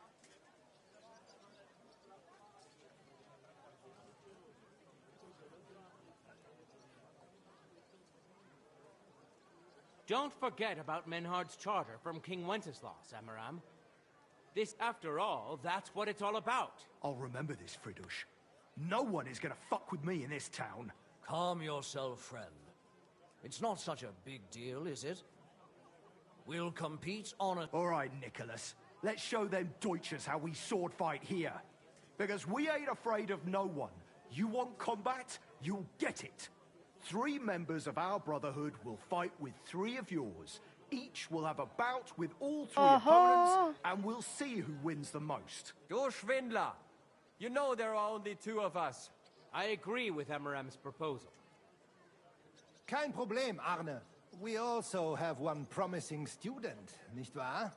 Q: Don't forget about Menhard's charter from King Wenceslas, Amaram. This, after all, that's what it's all about.
J: I'll remember this, Fridush. No one is gonna fuck with me in this town.
R: Calm yourself, friend. It's not such a big deal, is it? We'll compete on a...
J: All right, Nicholas. Let's show them Deutschers how we sword fight here. Because we ain't afraid of no one. You want combat? You'll get it. 3 members of our brotherhood will fight with 3 of yours. Each will have a bout with all 3 opponents, and we'll see who wins the most.
M: Du Schwindler! You know there are only 2 of us.
Q: I agree with Amaram's proposal.
H: Kein Problem, Arne. We also have one promising student, nicht wahr?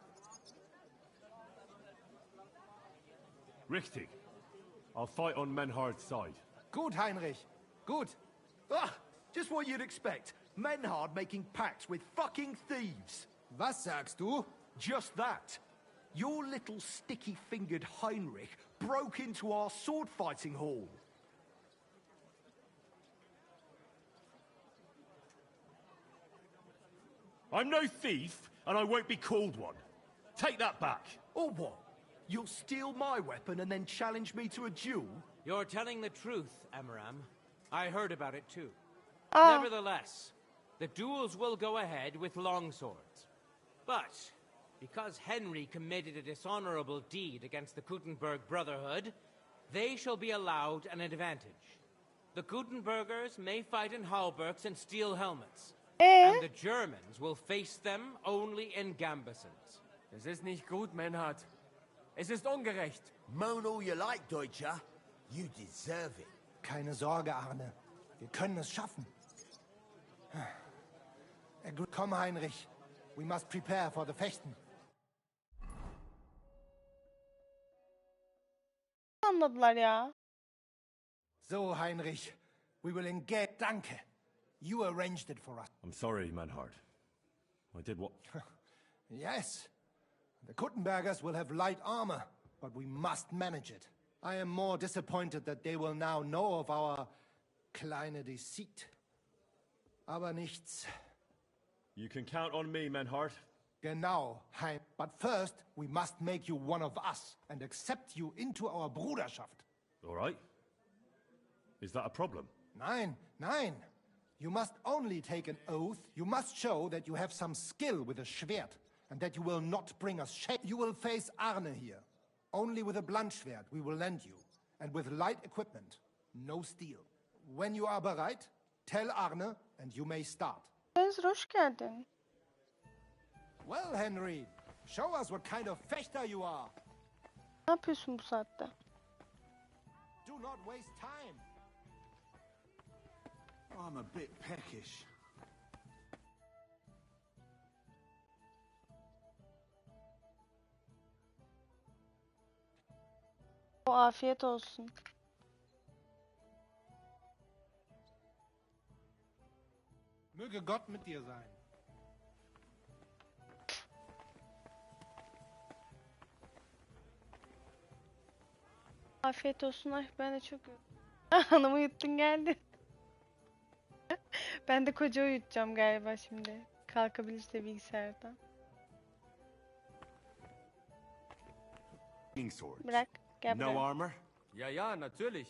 C: Richtig. I'll fight on Menhard's side.
H: Gut, Heinrich. Gut.
J: Ah, just what you'd expect. Menhard making pacts with fucking thieves.
H: Was sagst du?
J: Just that. Your little sticky-fingered Heinrich broke into our sword-fighting hall.
C: I'm no thief, and I won't be called one. Take that back.
J: Or what? You'll steal my weapon and then challenge me to a duel?
Q: You're telling the truth, Amram. I heard about it too.
A: Oh.
Q: Nevertheless, the duels will go ahead with longswords. But because Henry committed a dishonorable deed against the Gutenberg Brotherhood, they shall be allowed an advantage. The Gutenbergers may fight in hauberks and steel helmets. And the Germans will face them only in gambesons.
M: Es ist nicht gut, Menhard. Es ist ungerecht.
S: Moan all you like, Deutscher. You deserve it.
H: Keine Sorge, Arne. Wir können es schaffen. Komm, Heinrich. We must prepare for the Fechten.
A: Anladılar ya.
H: So, Heinrich, we will engage. Danke. You arranged it for us.
C: I'm sorry, Menhard. I did what?
H: Yes. The Kuttenbergers will have light armor, but we must manage it. I am more disappointed that they will now know of our kleine Deceit. Aber nichts.
C: You can count on me, Menhard.
H: Genau, Hein. But first, we must make you one of us and accept you into our Bruderschaft.
C: All right. Is that a problem?
H: Nein, nein. You must only take an oath. You must show that you have some skill with a Schwert and that you will not bring us shame. You will face Arne here. Only with a blunt Schwert we will lend you, and with light equipment, no steel. When you are bereit, tell Arne and you may start.
A: Ezra, hoş geldin.
H: Well, Henry, show us what kind of fechter you are.
A: Ne yapıyorsun bu saatte?
H: Do not waste time.
K: I'm a bit peckish.
A: O afiyet olsun.
H: Möge Gott mit dir sein.
A: Afiyet olsun. Ay ben de çok hanımı yuttun geldi. Ben de koca uyutacağım galiba şimdi. Kalkabilirse bilgisayardan. Bırak. Gel
C: No
A: buraya.
C: armor?
M: Ja, ja, natürlich.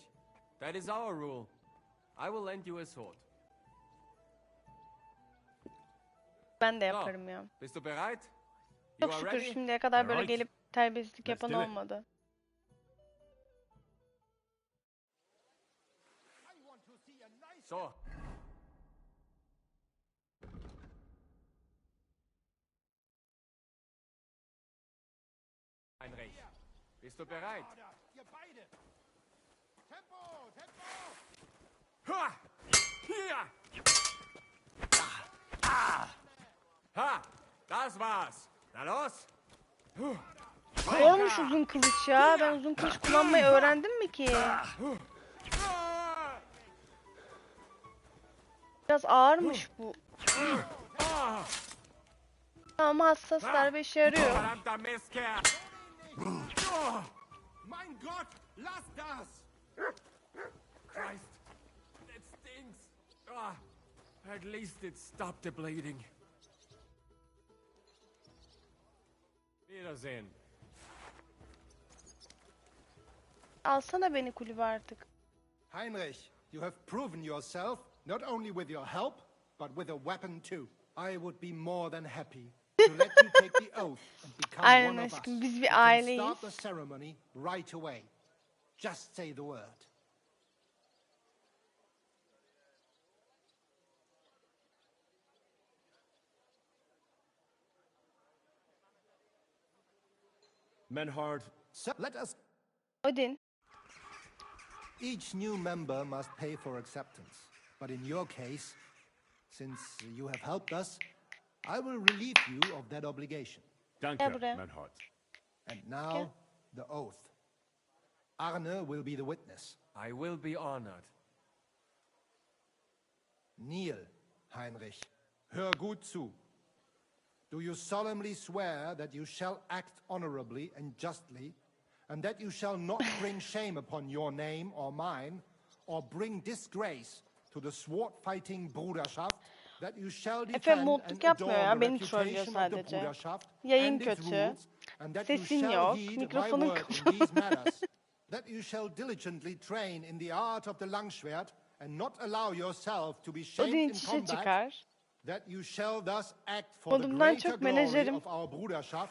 M: That is our rule. I will lend you a sword.
A: Ben de yaparım ya.
M: Bist du bereit?
A: Çok
M: You are
A: şükür
M: ready?
A: şimdiye kadar böyle
C: Alright.
A: gelip terbiyesizlik
C: Let's
A: yapan
C: do it.
A: olmadı.
M: So. Heinrich, bist du bereit?
H: Ihr beide. Tempo, Tempo.
M: Ha! Hier! Ha! Das war's. Na los!
A: Ne olmuş uzun kılıç ya? Ben uzun kılıç kullanmayı öğrendim mi ki? Biraz ağırmış bu. Ama hassas darbe işe yarıyor.
M: Verdammter Mistkerl!
H: Mein Gott, lass das!
M: Christ, that stinks. Ah, at least it stopped the bleeding. Wiedersehen.
A: Alsana beni kulübe artık.
H: Heinrich, you have proven yourself, not only with your help, but with a weapon too. I would be more than happy to let you take the oath and become
A: Aynen
H: one of us.
A: aşkım, biz
H: We
A: bir
H: can
A: aileyiz.
H: start the ceremony right away. Just say the word.
C: Menhard.
H: So let us.
A: Odin.
H: Each new member must pay for acceptance. But in your case, Since you have helped us, I will relieve you of that obligation.
C: Danke, Manhart.
H: And now, the oath. Arne will be the witness.
M: I will be honored.
H: Kneel, Heinrich. Hör gut zu. Do you solemnly swear that you shall act honorably and justly, and that you shall not bring shame upon your name or mine, or bring disgrace to the sword-fighting Bruderschaft, that you shall defend and adorn the reputation of the Bruderschaft and its rules, and that you shall heed my word in these matters, that you shall diligently train in the art of the Langschwert, and not allow yourself to be shamed in combat, that you shall thus act for the greater glory of our Bruderschaft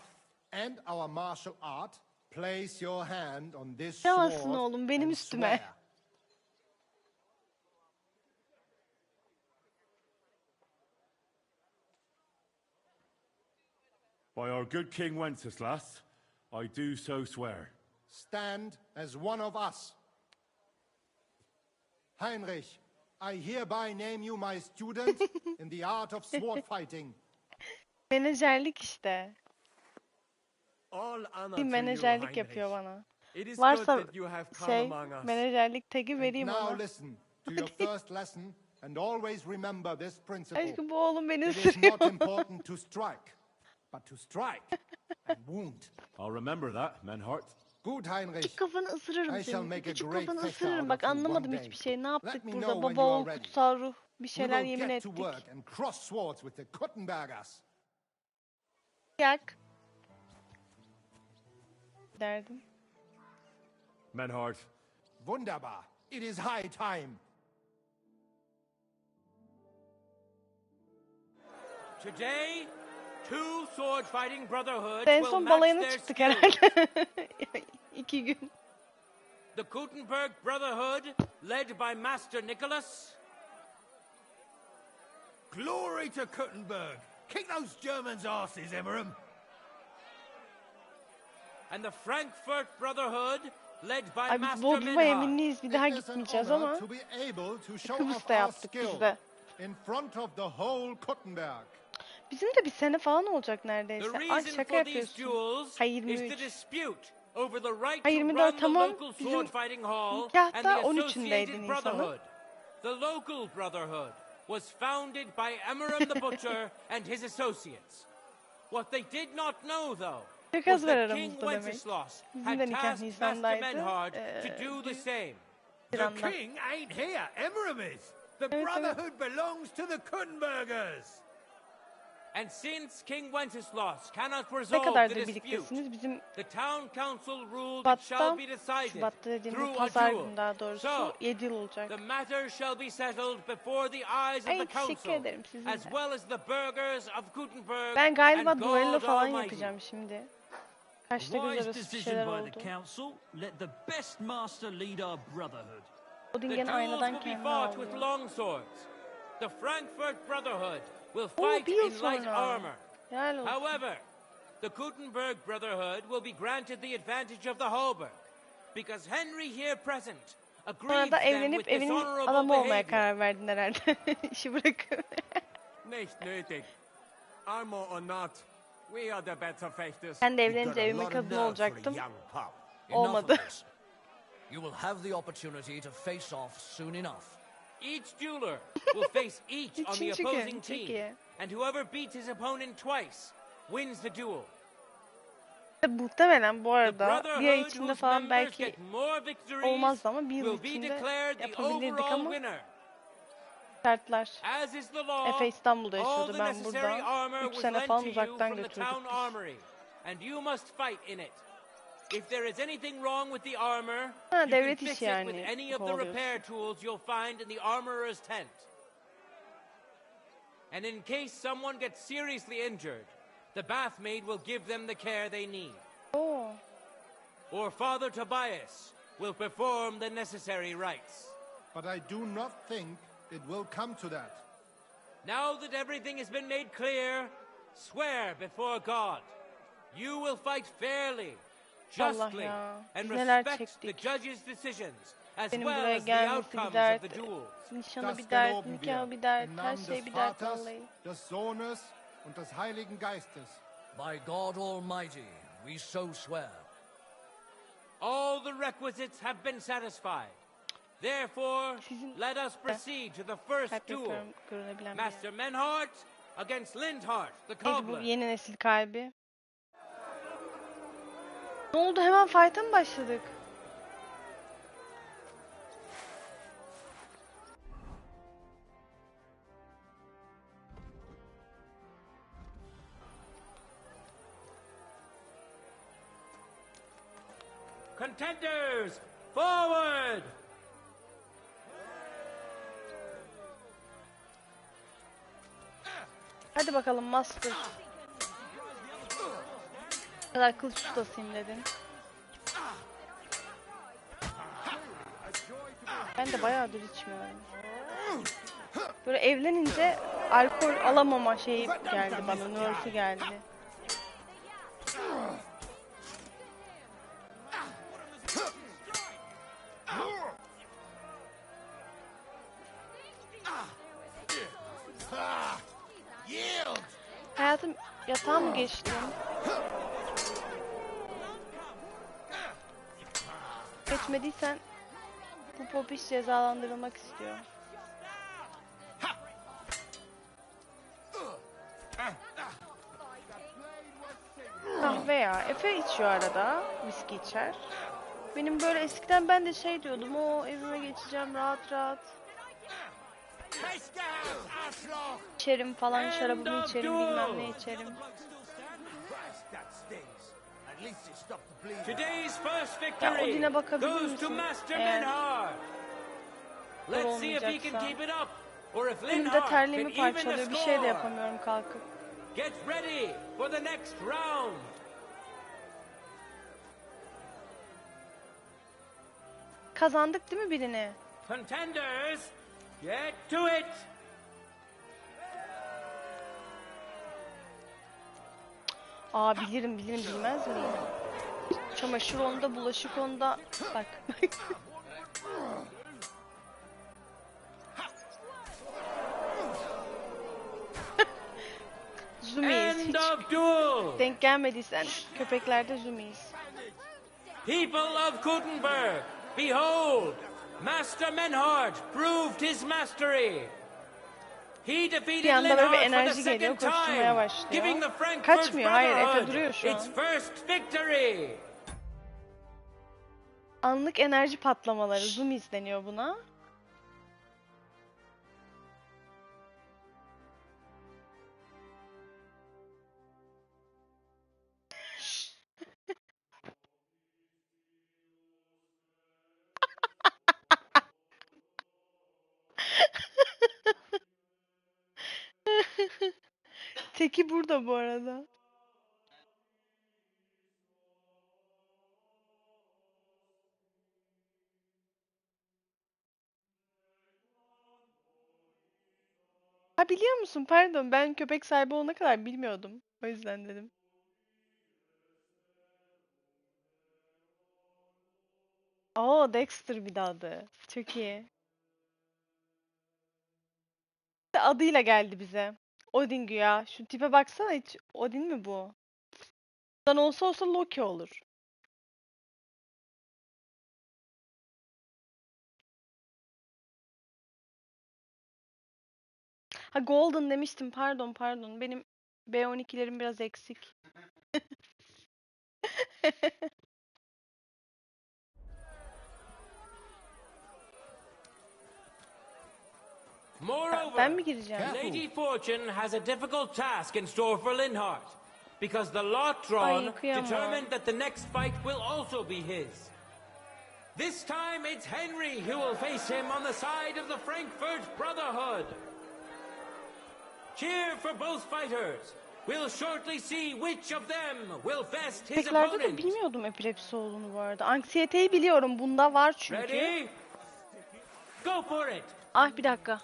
H: and our martial art. Place your hand on this sword and swear.
C: By our good King Wenceslas, I do so swear.
H: Stand as one of us. Heinrich, I hereby name you my student in the art of sword fighting.
A: Menajerlik işte. Bir menajerlik yapıyor bana. Varsa menajerlik tagi vereyim ona.
H: Now listen to your first lesson and always remember this principle.
A: Aşkım bu oğlum beni
H: It is
A: ısırıyor.
H: not important to strike, but to strike and wound.
C: I'll remember that, Manhart.
H: Good, Heinrich.
A: Küçük kafanı ısırırım
H: I shall
A: senin.
H: make a
A: Küçük
H: great
A: kafanı
H: festa
A: ısırırım.
H: out
A: Bak
H: of you one
A: anlamadım
H: day.
A: hiçbir şey. Ne yaptık
H: Let me
A: burada?
H: know when
A: Baba
H: you
A: oğul
H: are ready.
A: kutsal ruh. Bir
H: We
A: şeyler
H: will
A: yemin
H: get to
A: ettik.
H: work and cross swords with the Kuttenbergers.
A: Yak. Derdim.
C: Manhart.
H: Wunderbar. It is high time.
Q: Today, two sword-fighting brotherhoods
A: En
Q: will
A: son
Q: match
A: balayına
Q: their
A: çıktık
Q: skills.
A: herhalde. 2 gün.
Q: The Gutenberg Brotherhood, led by Master Nicholas.
K: Glory to Kuttenberg! Kick those Germans' asses, Emmeram!
Q: And the Frankfurt Brotherhood, led by
A: Ay biz
Q: Master
A: Bodrum'a
Q: Minhard.
A: eminliyiz. Bir daha gitmeyeceğiz ama.
H: To be able to show
A: Kıbrıs'ta
H: off our
A: yaptık
H: skill
A: biz de.
H: in front of the whole Kuttenberg.
A: Bizim de bir sene falan olacak
Q: The
A: neredeyse. Ay
Q: reason
A: şaka
Q: for these
A: yapıyorsun.
Q: duels
A: Ha
Q: is the
A: 23.
Q: dispute over the right
A: Ha
Q: to
A: 24
Q: run the
A: tamam.
Q: local
A: Bizim
Q: sword fighting hall and
A: nikahta
Q: the
A: 13'ündeydin
Q: associated
A: insanın.
Q: brotherhood. The local brotherhood was founded by Emmeram the Butcher and his associates. What they did not know, though,
A: Çok
Q: was
A: az var
Q: that King
A: aramızda demek.
Q: Wenceslas
A: Bizim de
Q: had
A: nikah
Q: tasked Master
A: Nisan'daydı.
Q: Minhard to do the same.
K: The king ain't here, Emmeram is! The
A: Evet, evet.
K: Brotherhood belongs to the Kuttenbergers!
Q: And since King Wenceslas cannot
A: Ne
Q: resolve the
A: kadardır
Q: dispute,
A: birliktesiniz? Bizim
Q: the town council ruled it shall
A: Şubat'ta,
Q: be decided
A: Şubat'ta dediğim
Q: through
A: bu
Q: a
A: pazar
Q: duel.
A: günü daha doğrusu
Q: So,
A: 7 yıl olacak.
Q: the matter shall be settled before the eyes of
A: Ay
Q: the
A: teşekkür
Q: council,
A: ederim sizin
Q: as
A: de.
Q: well as the burghers of Gutenberg
A: Ben galiba
Q: and
A: duello
Q: God
A: falan
Q: Almighty.
A: yapacağım şimdi. Kaçta göz
T: Wise
A: arası bir
T: decision
A: şeyler
T: by the
A: oldu.
T: council. Let the best master lead our brotherhood.
A: Odin
Q: The
A: gene
Q: duels
A: aynadan
Q: will be
A: kendini
Q: fought with
A: alıyor.
Q: long swords. The Frankfurt Brotherhood will
A: Oo,
Q: fight
A: bir yıl
Q: in light
A: sonra.
Q: armor.
A: Helal olsun.
Q: However, the Gutenberg Brotherhood will be granted the advantage of the halberd, because Henry here present
A: Sonra
Q: agreed
A: da
Q: them
A: evlenip
Q: with
A: evin
Q: dishonorable
A: adamı olmaya
Q: behavior.
A: karar verdin herhalde. İşi bırakıp.
M: Nicht nötig. Armor or not, we are the better fechters.
A: Ben de evlenince evimin kadını olacaktım. Olmadı.
R: You will have the opportunity to face off soon enough.
Q: Each jeweler will face each on the
A: Üçüncü gün,
Q: opposing
A: çok
Q: team,
A: iyi.
Q: and whoever beats his opponent twice wins the duel.
A: Muhtemelen bu arada bir ay
Q: Brotherhood
A: içinde
Q: whose
A: falan
Q: members
A: belki
Q: get more victories
A: olmazdı ama bir yıl
Q: will be
A: içinde
Q: declared the
A: yapabilirdik
Q: overall
A: ama
Q: winner.
A: şartlar.
Q: As is the law,
A: Efe İstanbul'da
Q: all
A: yaşıyordu,
Q: the
A: ben
Q: necessary
A: burada.
Q: armor
A: 3
Q: was
A: sene
Q: lent
A: falan
Q: to you
A: uzaktan
Q: from the
A: götürdük
Q: town
A: biz.
Q: armory, and you must fight in it. If there is anything wrong with the armor,
A: Ha,
Q: you can
A: devlet
Q: fix
A: işi
Q: it with
A: yani
Q: any of the
A: kovalıyorsun.
Q: repair tools you'll find in the armorer's tent. And in case someone gets seriously injured, the bathmaid will give them the care they need.
A: Oo.
Q: Or Father Tobias will perform the necessary rites.
H: But I do not think it will come to that.
Q: Now that everything has been made clear, swear before God. You will fight fairly,
A: Allah
Q: justly,
A: ya,
Q: and
A: biz neler
Q: respect the
A: çektik.
Q: judge's decisions, as
A: Benim
Q: well
A: buraya
Q: as the
A: gelmesi bir
Q: outcomes of
A: dert,
Q: the duels.
A: nişanı bir dert, nikahı bir dert, her şey bir dert vallahi.
K: Des Sohnes und des Heiligen Geistes.
R: By God Almighty, we so swear.
Q: All the requisites have been satisfied. Therefore, let us proceed to the first duel. Master Menhart against Lindhart, the
A: Neydi bu
Q: cobbler.
A: yeni nesil kalbi? Ne oldu, hemen fight'a mı başladık?
Q: Contenders, forward!
A: Hadi bakalım master. Bu kadar kılıç ustasıyım dedin. Ben de bayağıdır içmiyorum. Böyle evlenince alkol alamama şeyi geldi bana, nörtü geldi. Hayatım yatağa mı geçtim? Geçmediysen bu popiş cezalandırılmak istiyor. Kahve ya. Efe içiyor arada. Viski içer. Benim böyle eskiden ben de şey diyordum. O evime geçeceğim rahat rahat. İçerim falan, şarabımı içerim, bilmem ne içerim.
Q: Today's first
A: Ya Odin'e
Q: victory
A: bakabilir
Q: goes to
A: misin?
Q: Master
A: Eğer
Q: Menhart. Let's see if he can
A: olmayacaksa.
Q: keep it up, or if
A: Benim de
Q: Lindhart can
A: terliğimi
Q: even the
A: parçalıyor. Bir şey de
Q: score.
A: yapamıyorum kalkıp.
Q: Get ready for the next round.
A: Kazandık değil mi birini?
Q: Contenders, get to it.
A: Aa bilirim bilmez miyim? Çamaşır onda, bulaşık onda. Bak. Zoomies.
Q: End
A: Hiç
Q: of duel.
A: denk gelmediysen köpeklerde zoomies.
Q: People of Gutenberg, behold, Master Menhart proved his mastery. He defeated
A: Bir anda böyle bir
Q: Lindhart for the
A: enerji geliyor,
Q: second
A: koşturmaya
Q: time,
A: başlıyor.
Q: giving the Frankfurt
A: Kaçmıyor, hayır, Efe
Q: Brotherhood
A: duruyor şu an.
Q: its first victory.
A: Anlık enerji patlamaları, zoomies deniyor buna. Teki burada bu arada. Ha biliyor musun? Pardon, ben köpek sahibi olana kadar bilmiyordum. O yüzden dedim. Oo, Dexter bir de adı. Çok iyi. Adıyla geldi bize. Odin güya. Şu tipe baksana, hiç Odin mi bu? Bundan olsa Loki olur. Ha Golden demiştim. Pardon. Benim B12'lerim biraz eksik.
Q: Moreover,
A: Ben mi gireceğim?
Q: Lady Fortune has a difficult task in store for Lindhart, because the lot drawn
A: Ay, kıyamam.
Q: determined that the next fight will also be his. This time it's Henry who will face him on the side of the Frankfurt Brotherhood. Cheer for both fighters. We'll shortly see which of them will best his
A: Köpeklerde de
Q: opponent.
A: bilmiyordum epilepsi olduğunu bu arada. Anksiyeteyi biliyorum. Bunda var çünkü.
Q: Ready? Go for it.
A: Ah bir dakika.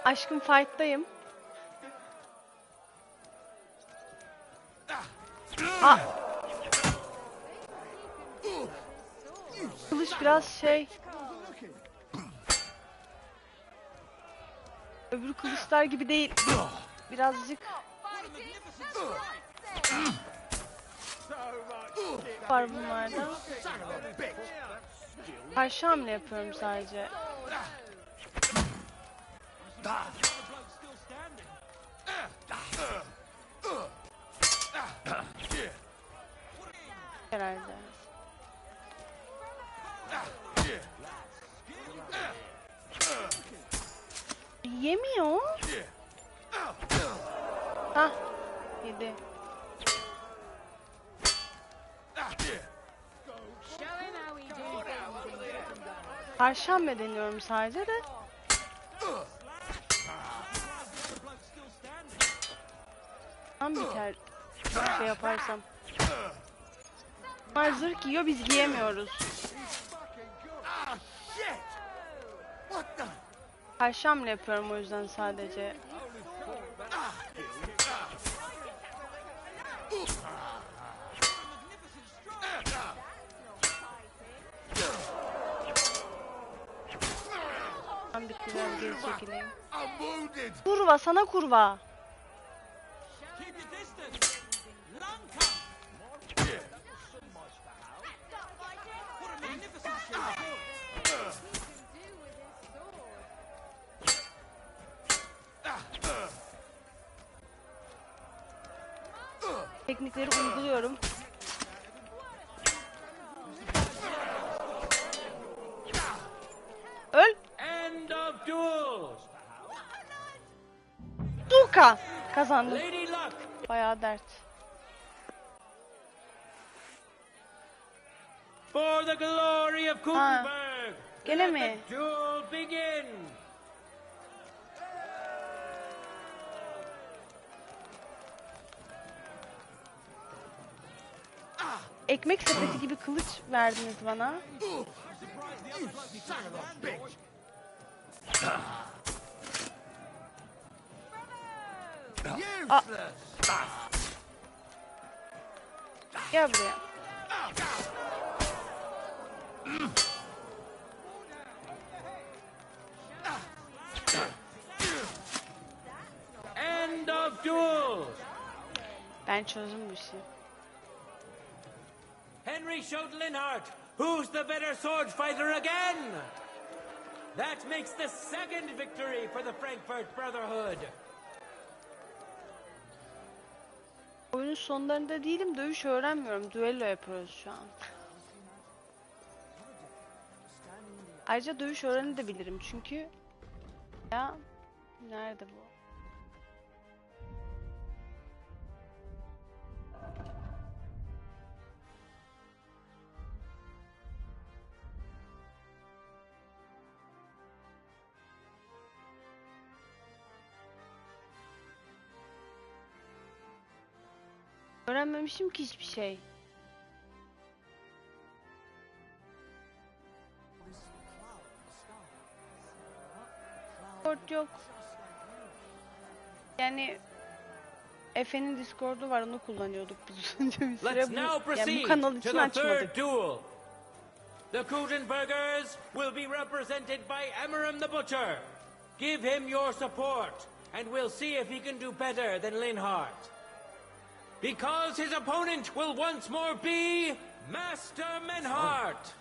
A: Aşkım fight'tayım. Ah. Kılıç biraz şey... Öbür kılıçlar gibi değil. Birazcık... var bunlarda. Karşı hamle yapıyorum sadece. Herhalde. Yemiyor. Hah, yedi. Karşı hamle deniyorum sadece de. Tam biter. Şey yaparsam. Bunlar zırh giyiyor, biz giyemiyoruz. Karşı hamle yapıyorum o yüzden sadece. Ben bitkiler geri çekileyim. Kurva, sana kurva. Teknikleri uyguluyorum. Öl.
I: End of duels.
A: Duka. Kazandım. Bayağı dert.
I: For the glory of Gutenberg.
A: Gene mi?
I: Duel begin.
A: Ekmek sepeti gibi kılıç verdiniz bana. Gel buraya.
I: End of duels.
A: Ben çözdüm bu işi.
I: Henry showed Linhart who's the better sword fighter again. That makes the second victory for the Frankfurt Brotherhood.
A: Oyunun sonlarında değilim, dövüş öğrenmiyorum. Duello yapıyoruz şu an. Ayrıca dövüş öğrenebilirim çünkü... Ya... Nerede bu? Öğrenmemişim ki hiçbir şey. Discord yok. Yani Efe'nin Discord'u var, onu kullanıyorduk biz önce bir süre. Yani bu kanal için açmadık.
I: The Gutenbergers will be represented by Emmeram the Butcher. Give him your support, and we'll see if he can do better than Linhart. Because his opponent will once more be Master Menhart.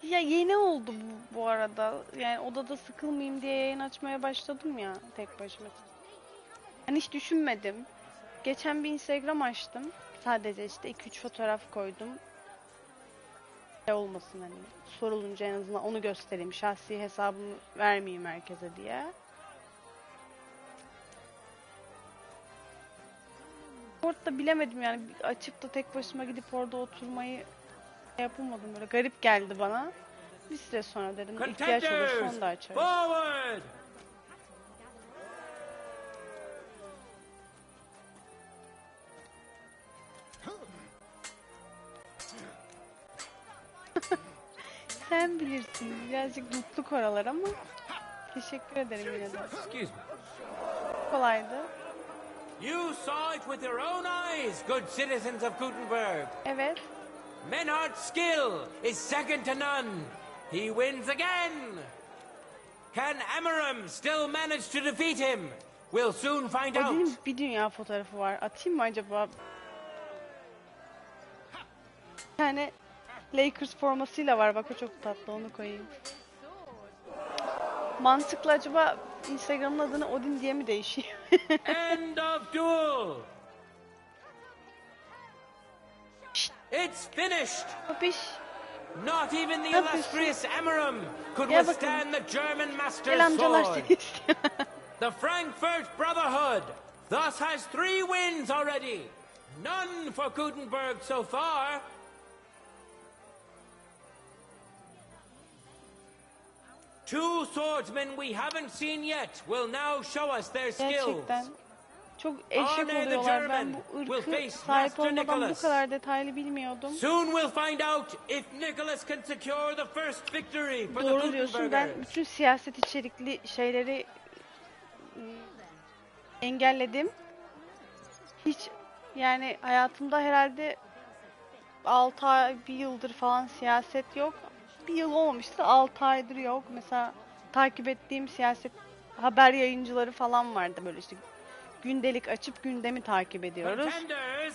A: Ya yeni oldu bu arada. Yani odada sıkılmayayım diye yayın açmaya başladım ya tek başıma. Yani hiç düşünmedim. Geçen bir Instagram açtım. Sadece işte 2-3 fotoğraf koydum. Şey olmasın hani. Sorulunca en azından onu göstereyim. Şahsi hesabımı vermeyeyim herkese diye. Orada bilemedim yani. Açıp da tek başıma gidip orada oturmayı yapamadım. Böyle garip geldi bana. Bir süre sonra dedim ihtiyaç olursa onu da açarım.
I: Forward!
A: Sen bilirsin. Birazcık dutluk oralar ama teşekkür ederim yine de. Kolaydı.
I: You saw it with your own eyes, good citizens of Gutenberg.
A: Evet.
I: Menard's skill is second to none. He wins again. Can Amaram still manage to defeat him? We'll soon find out.
A: Odin'in bir dünya fotoğrafı var. Atayım mı acaba? Bir tane Lakers formasıyla var. Bak o çok tatlı. Onu koyayım. Mantıklı acaba Instagram'ın adını Odin diye mi değişiyor?
I: End of duel. It's finished. Not even the illustrious Amaram could withstand the German master's sword. The Frankfurt Brotherhood thus has 3 wins already. None for Gutenberg so far. Two swordsmen we haven't seen yet will now show us their skills.
A: Gerçekten çok eşek oluyorlar. Ben bu ırkı sahip olmadan bu kadar detaylı bilmiyordum.
I: Soon we'll find out if Nicholas can secure the first victory for the
A: Doğru diyorsun. Ben
I: Gutenbergers.
A: bütün siyaset içerikli şeyleri engelledim. Hiç yani hayatımda herhalde 6 ay, 1 yıldır falan siyaset yok. 1 yıl olmamıştı, 6 aydır yok. Mesela takip ettiğim siyaset haber yayıncıları falan vardı böyle işte. Gündelik açıp gündemi takip ediyoruz.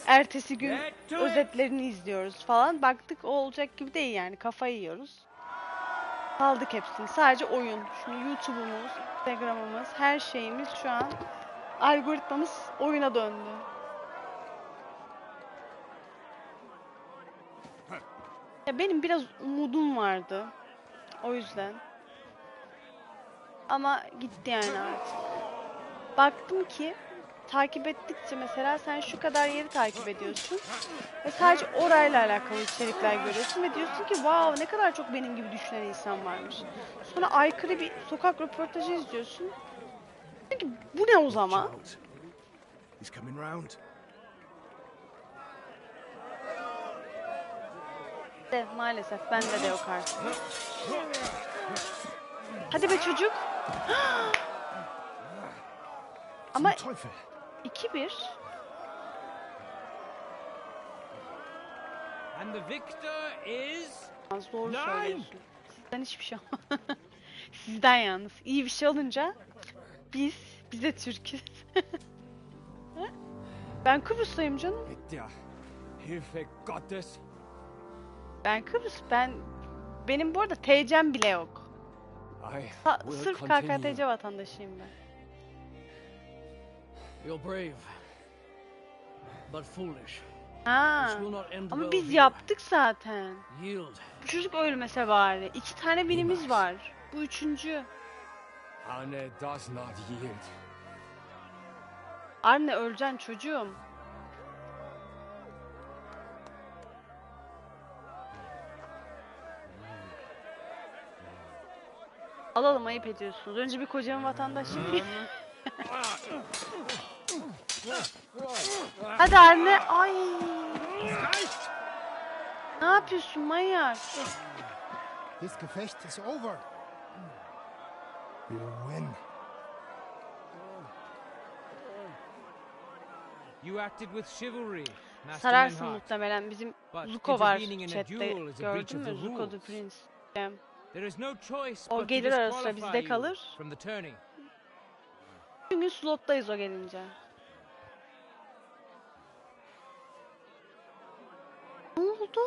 A: Ertesi gün özetlerini izliyoruz falan. Baktık o olacak gibi değil yani. Kafayı yiyoruz. Kaldık hepsini. Sadece oyun. Şimdi YouTube'umuz, Instagram'ımız, her şeyimiz şu an algoritmamız oyuna döndü. Ya benim biraz umudum vardı. O yüzden. Ama gitti yani artık. Baktım ki takip ettikçe mesela sen şu kadar yeri takip ediyorsun ve sadece orayla alakalı içerikler görüyorsun ve diyorsun ki wow ne kadar çok benim gibi düşünen insan varmış. Sonra aykırı bir sokak röportajı izliyorsun. Peki bu ne o zaman?
J: He's coming round.
A: De, maalesef bende de yok artık. Hadi be çocuk. Ama 2-1.
Q: And the victor is...
A: Doğru söylüyorsun. Sizden hiçbir şey olmaz. Sizden yalnız. İyi bir şey olunca bize Türk'üz. Ben Kıbrıslıyım canım.
Q: Hilfe Gottes.
A: Ben Kıbrıs. Benim bu arada TC'm bile yok. Sırf KKTC vatandaşıyım ben.
R: You're brave, but foolish.
A: Ha, ama biz yaptık zaten.
R: Yield.
A: Bu çocuk ölmese bari. 2 tane binimiz var. Bu 3.
Q: Arne does not yield.
A: Arne öleceksin çocuğum. Alalım ayıp ediyorsunuz. Önce bir kocamın vatandaşıyım. Hadi Arne. Ay. Ne yapıyorsun manyak?
H: This Gefecht is over. You win.
Q: You acted with chivalry, Master
A: Sararsın
Q: Manhart.
A: muhtemelen. Bizim
Q: But
A: Zuko var
Q: intervening in a
A: chatte.
Q: duel is a breach
A: Gördün
Q: of the
A: mü? Zuko the
Q: rules.
A: Prince.
Q: There is no choice
A: O
Q: but to
A: gelir ara sıra
Q: disqualify
A: bizde
Q: you
A: kalır.
Q: from the tourney.
A: Bütün gün slottayız o gelince. Ne oldu?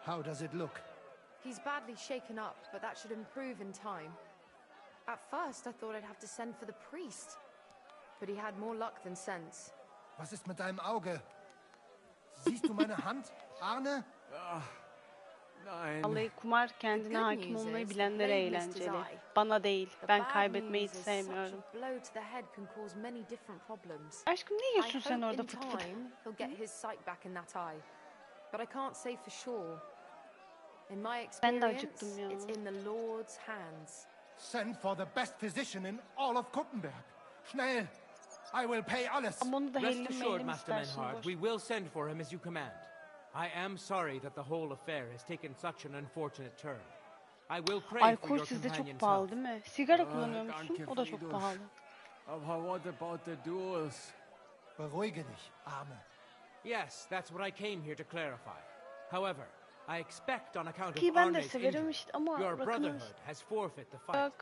H: How does it look?
F: He's badly shaken up, but that should improve in time. At first, I thought I'd have to send for the priest. But he had more luck than sense.
H: Was ist mit deinem Auge? Siehst du meine Hand, Arne?
A: Vallahi kumar kendine hakim olmayı bilenlere eğlenceli. Bana değil. Ben kaybetmeyi hiç sevmiyorum. Aşkım ne yiyorsun sen orada fıt fıt? Ben de acıktım ya.
H: Send for the best physician in all of Gutenberg. Schnell! I will pay alles.
A: Ama onu da
I: Rest
A: hellim
I: assured,
A: meylim
I: Master
A: istersin.
I: Manhart, we will send for him as you command.
Q: I am sorry that the whole affair has taken such an unfortunate turn. I will pray for
A: Alkol
Q: your
A: sizde çok
Q: companion's
A: pahalı
Q: health.
A: değil mi? Sigara kullanıyor musun? O da çok pahalı.
M: What about the duels?
H: Beruhige dich, Arme.
Q: Yes, that's what I came here to clarify. However, I expect on account of
A: Ki ben de
Q: Arne's
A: severim
Q: injury,
A: işte ama
Q: your
A: bakın
Q: brotherhood has forfeit the fight.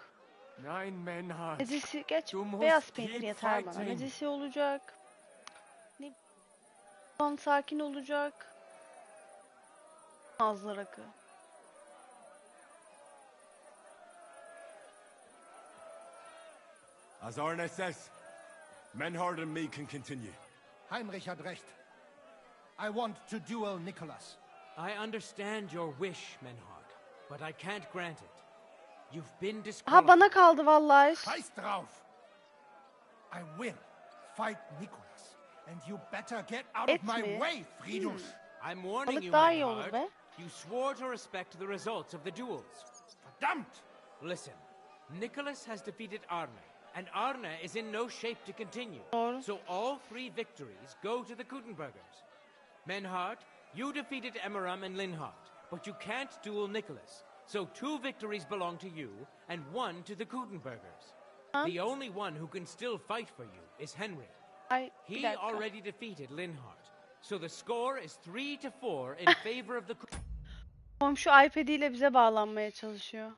M: Nein, Menhard.
A: Meclisi geç,
M: Du musst
A: beyaz peynir
M: keep
A: yeter bana.
M: fighting.
A: Meclisi olacak. Ne? Son sakin olacak. Ağızlar akı.
C: As Arne says, Menhard and me can continue.
H: Heinrich had recht. I want to duel Nicholas.
Q: I understand your wish, Menhard, but I can't grant it. You've been
A: Aha
Q: disqualified.
A: bana kaldı vallahi.
H: Scheiß drauf. I will fight Nicholas. And you better get out of my
A: mi?
H: way, Friedrich.
Q: I'm warning
A: Balık
Q: you,
A: daha iyi olur
Q: Menhard.
A: be.
Q: You swore to respect the results of the duels.
H: Verdammt!
Q: Listen, Nicholas has defeated Arne, and Arne is in no shape to continue.
A: Doğru.
Q: So all 3 victories go to the Kuttenbergers. Menhard, you defeated Emmeram and Linhard, but you can't duel Nicholas. So 2 victories belong to you, and 1 to the Kuttenbergers. The only one who can still fight for you is Henry.
A: Ay, bir
Q: He
A: dakika.
Q: already defeated Linhard. So the score is 3-4 in favor of the...
A: Komşu iPad ile bize bağlanmaya çalışıyor.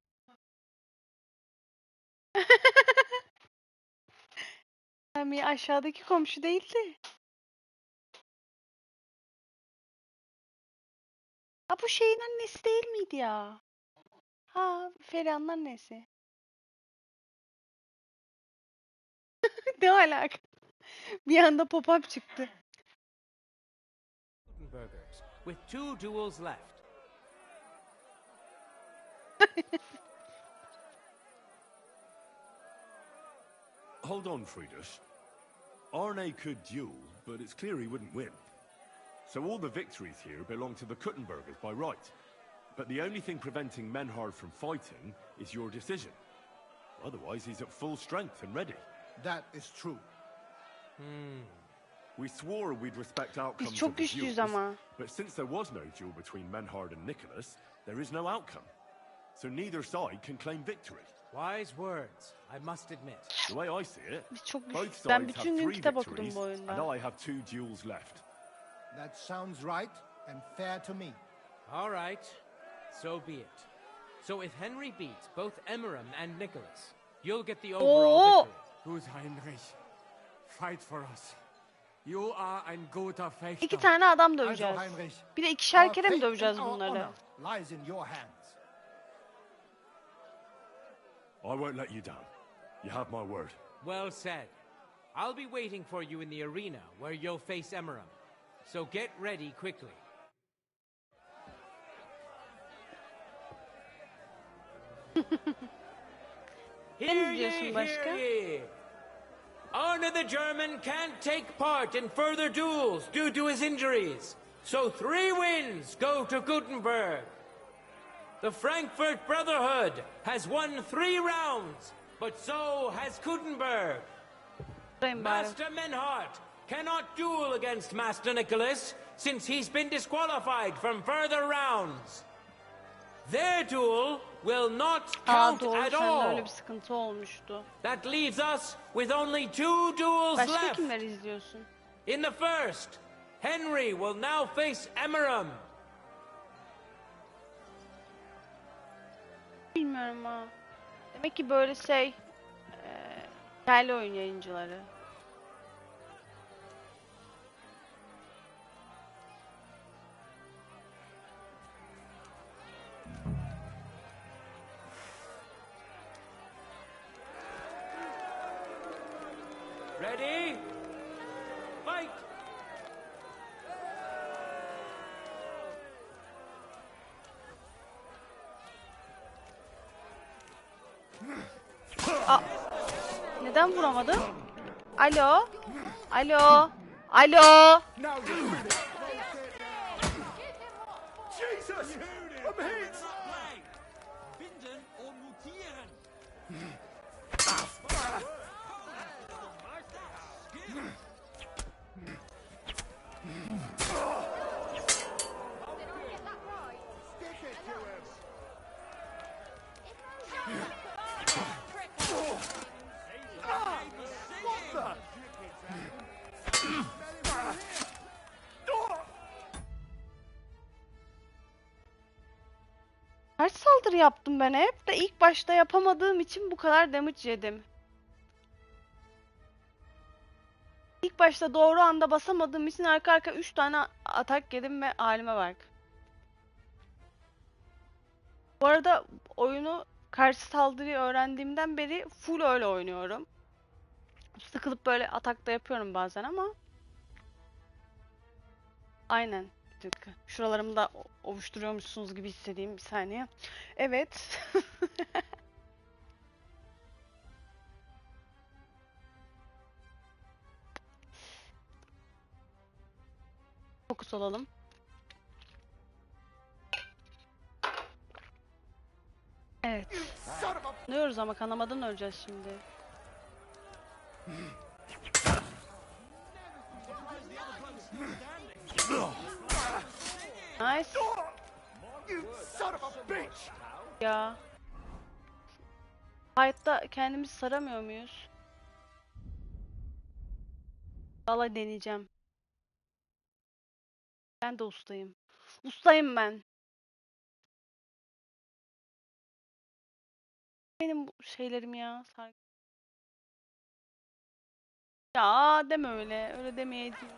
A: Yani aşağıdaki komşu değildi. Ha bu şeyin annesi değil miydi ya? Ha Feriha'nın annesi. Ne alaka? Bir anda pop-up çıktı.
Q: Kuttenbergers, with 2 duels left.
C: Hold on, Friedrich. Arne could duel, but it's clear he wouldn't win. So all the victories here belong to the Kuttenbergers by right. But the only thing preventing Menhard from fighting is your decision. Otherwise, he's at full strength and ready.
H: That is true.
C: We swore we'd respect outcomes
A: çok
C: of the
A: güçlüyüz
C: duels,
A: ama.
C: but since there was no duel between Menhard and Nicholas, there is no outcome. So neither side can claim victory.
Q: Wise words, I must admit.
C: The way I see it,
A: Biz çok
C: both
A: güçlüyüz. Ben
C: sides have
A: bütün gün
C: 3
A: kitap okudum
C: victories,
A: bu
C: and
A: oyunda.
C: I have 2 duels left.
H: That sounds right and fair to me.
Q: All right, so be it. So if Henry beats both Emmeram and Nicholas, you'll get the overall victory.
M: Good Heinrich. Fight for us. You are ein guter Fechter.
A: 2 tane adam
H: Also
A: döveceğiz.
H: Heinrich,
A: Bir de ikişer
H: our
A: kere mi
H: fate
A: döveceğiz
H: and our
A: bunları?
H: honor lies in your hands.
C: I won't let you down. You have my word.
Q: Well said. I'll be waiting for you in the arena where you'll face Emmeram. So get ready quickly.
A: Ne diyorsun başka?
Q: ye! Arne the German can't take part in further duels due to his injuries. So 3 wins go to Gutenberg. The Frankfurt Brotherhood has won 3 rounds, but so has Gutenberg. Master Menhard cannot duel against Master Nicholas since he's been disqualified from further rounds. Their duel will not count
A: Doğru,
Q: at
A: sende
Q: all.
A: öyle bir sıkıntı olmuştu.
Q: That leaves us with only 2 duels
A: Başka
Q: left.
A: kimleri izliyorsun?
Q: In the first, Henry will now face Emmeram.
A: Bilmiyorum ha. Demek ki böyle hikayeli oyun yayıncıları.
Q: Ready? Fight!
A: Neden vuramadım? Alo? Alo? Alo?
J: Jesus! I'm hit!
T: Binden und mutieren.
A: Master yaptım ben hep de ilk başta yapamadığım için bu kadar damage yedim. İlk başta doğru anda basamadığım için arka arka 3 tane atak yedim ve halime bak. Bu arada oyunu karşı saldırıyı öğrendiğimden beri full öyle oynuyorum. Sıkılıp böyle atakta yapıyorum bazen ama. Aynen. Şuralarımı da ovuşturuyormuşsunuz gibi hissedeyim bir saniye. Evet. Fokus olalım. Evet. Kanıyoruz ama kanamadan öleceğiz şimdi. Nice. Ya. Fight'ta kendimizi saramıyor muyuz? Vallahi deneyeceğim. Ben de ustayım. Ustayım ben. Benim bu şeylerim ya. Ya deme öyle. Öyle demeyeceğim.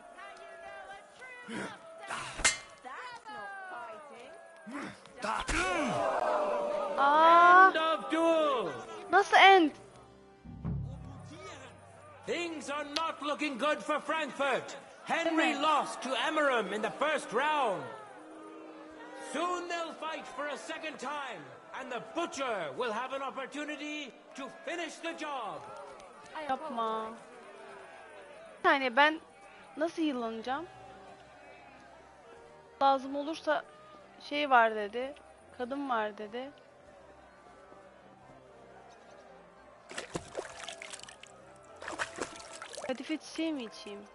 I: End of duel.
A: Nasıl end?
I: Things are not looking good for Frankfurt. Henry lost to Emmeram in the first round. Soon they'll fight for a second time, and the butcher will have an opportunity to finish the job.
A: Yapma. Bir saniye, ben nasıl yıllanacağım? Lazım olursa şey var dedi. Kadın var dedi. Kadife çiçeği mi içeyim?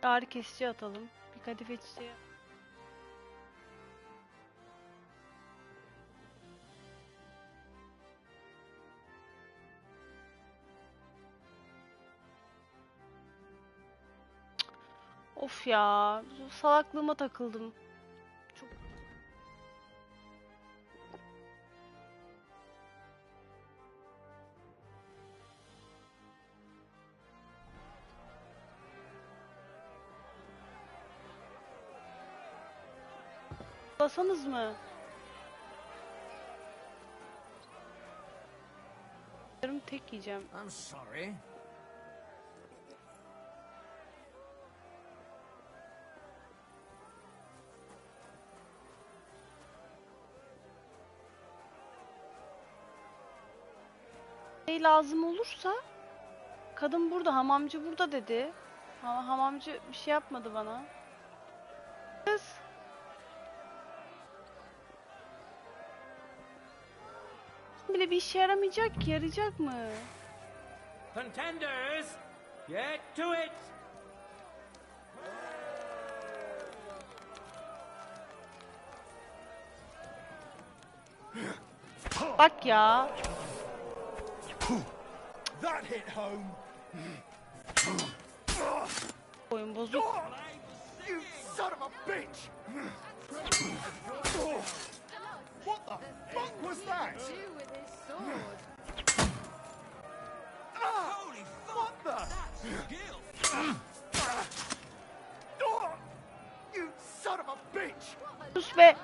A: Ağrı kesici atalım. Bir kadife çiçeği. Of ya, salaklığıma takıldım. Çok... Basanız mı? Yarım tek yiyeceğim.
R: I'm sorry.
A: Şey lazım olursa, kadın burada, hamamcı burada dedi. Ama hamamcı bir şey yapmadı bana. Kız. Bile bir işe yaramayacak ki, yarayacak mı?
I: Contenders, get to it.
A: Bak ya.
J: That hit home.
A: Oyun bozuk.
J: You son of a bitch! What the fuck was that? Holy fuck! What the? You son of a bitch!
A: Sus be.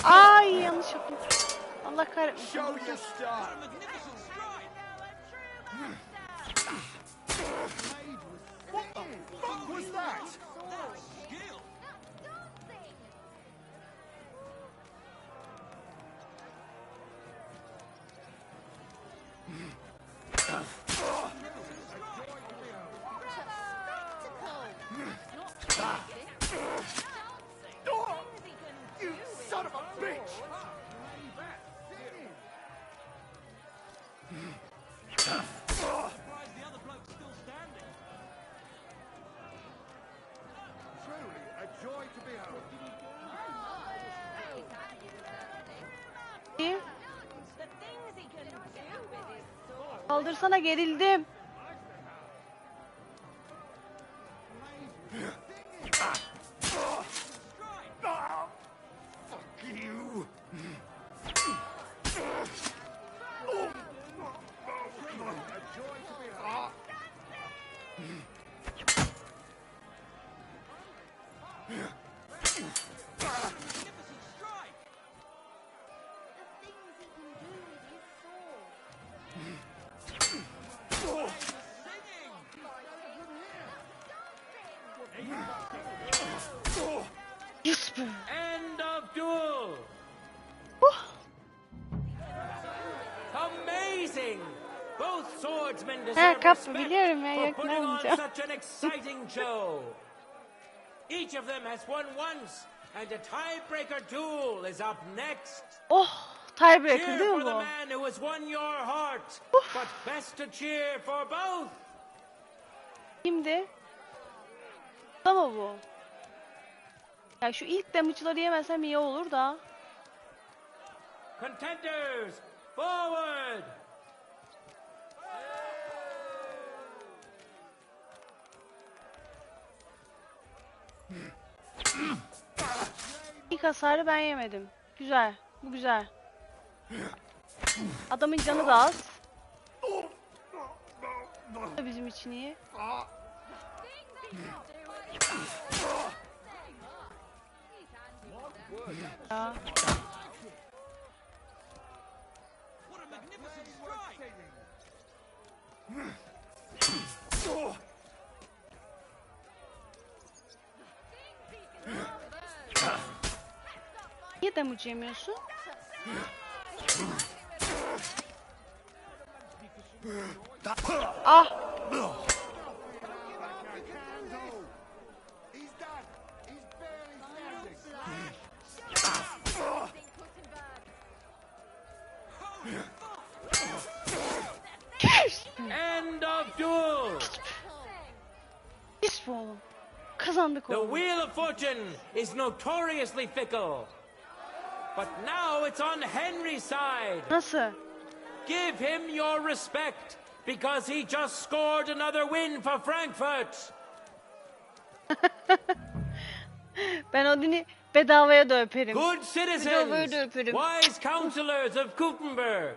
A: Ay yanlış yaptım. Allah kahretmesin.
J: Show your stuff. What the fuck was that? You son of a bitch! Truly a joy to behold.
A: Kaldırsana, gerildim.
I: End of duel. Amazing! Both swordsmen deserve respect for putting on such an exciting show. Each of them has won once, and a tiebreaker duel is up next.
A: Oh, tiebreaker
I: cheer
A: değil mi
I: for the
A: bu?
I: man who has won your heart, but best to cheer for both.
A: Kimdi? Tamam bu. Ya şu ilk damage'ları yemesem iyi olur da.
I: Contenders, forward!
A: İlk hasarı ben yemedim. Güzel. Bu güzel. Adamın canı da az. Bu da bizim için iyi. Ya. Niye damage yemiyorsun? Ah!
I: End of duel.
A: Pis bu oğlum. Kazandık
I: The
A: oğlum.
I: wheel of fortune is notoriously fickle. But now it's on Henry's side.
A: Nasıl?
I: Give him your respect because he just scored another win for Frankfurt.
A: Ben Odin'i bedavaya da öperim.
I: Good
A: Bedavaya
I: citizens,
A: da öperim.
I: wise counselors of Gutenberg.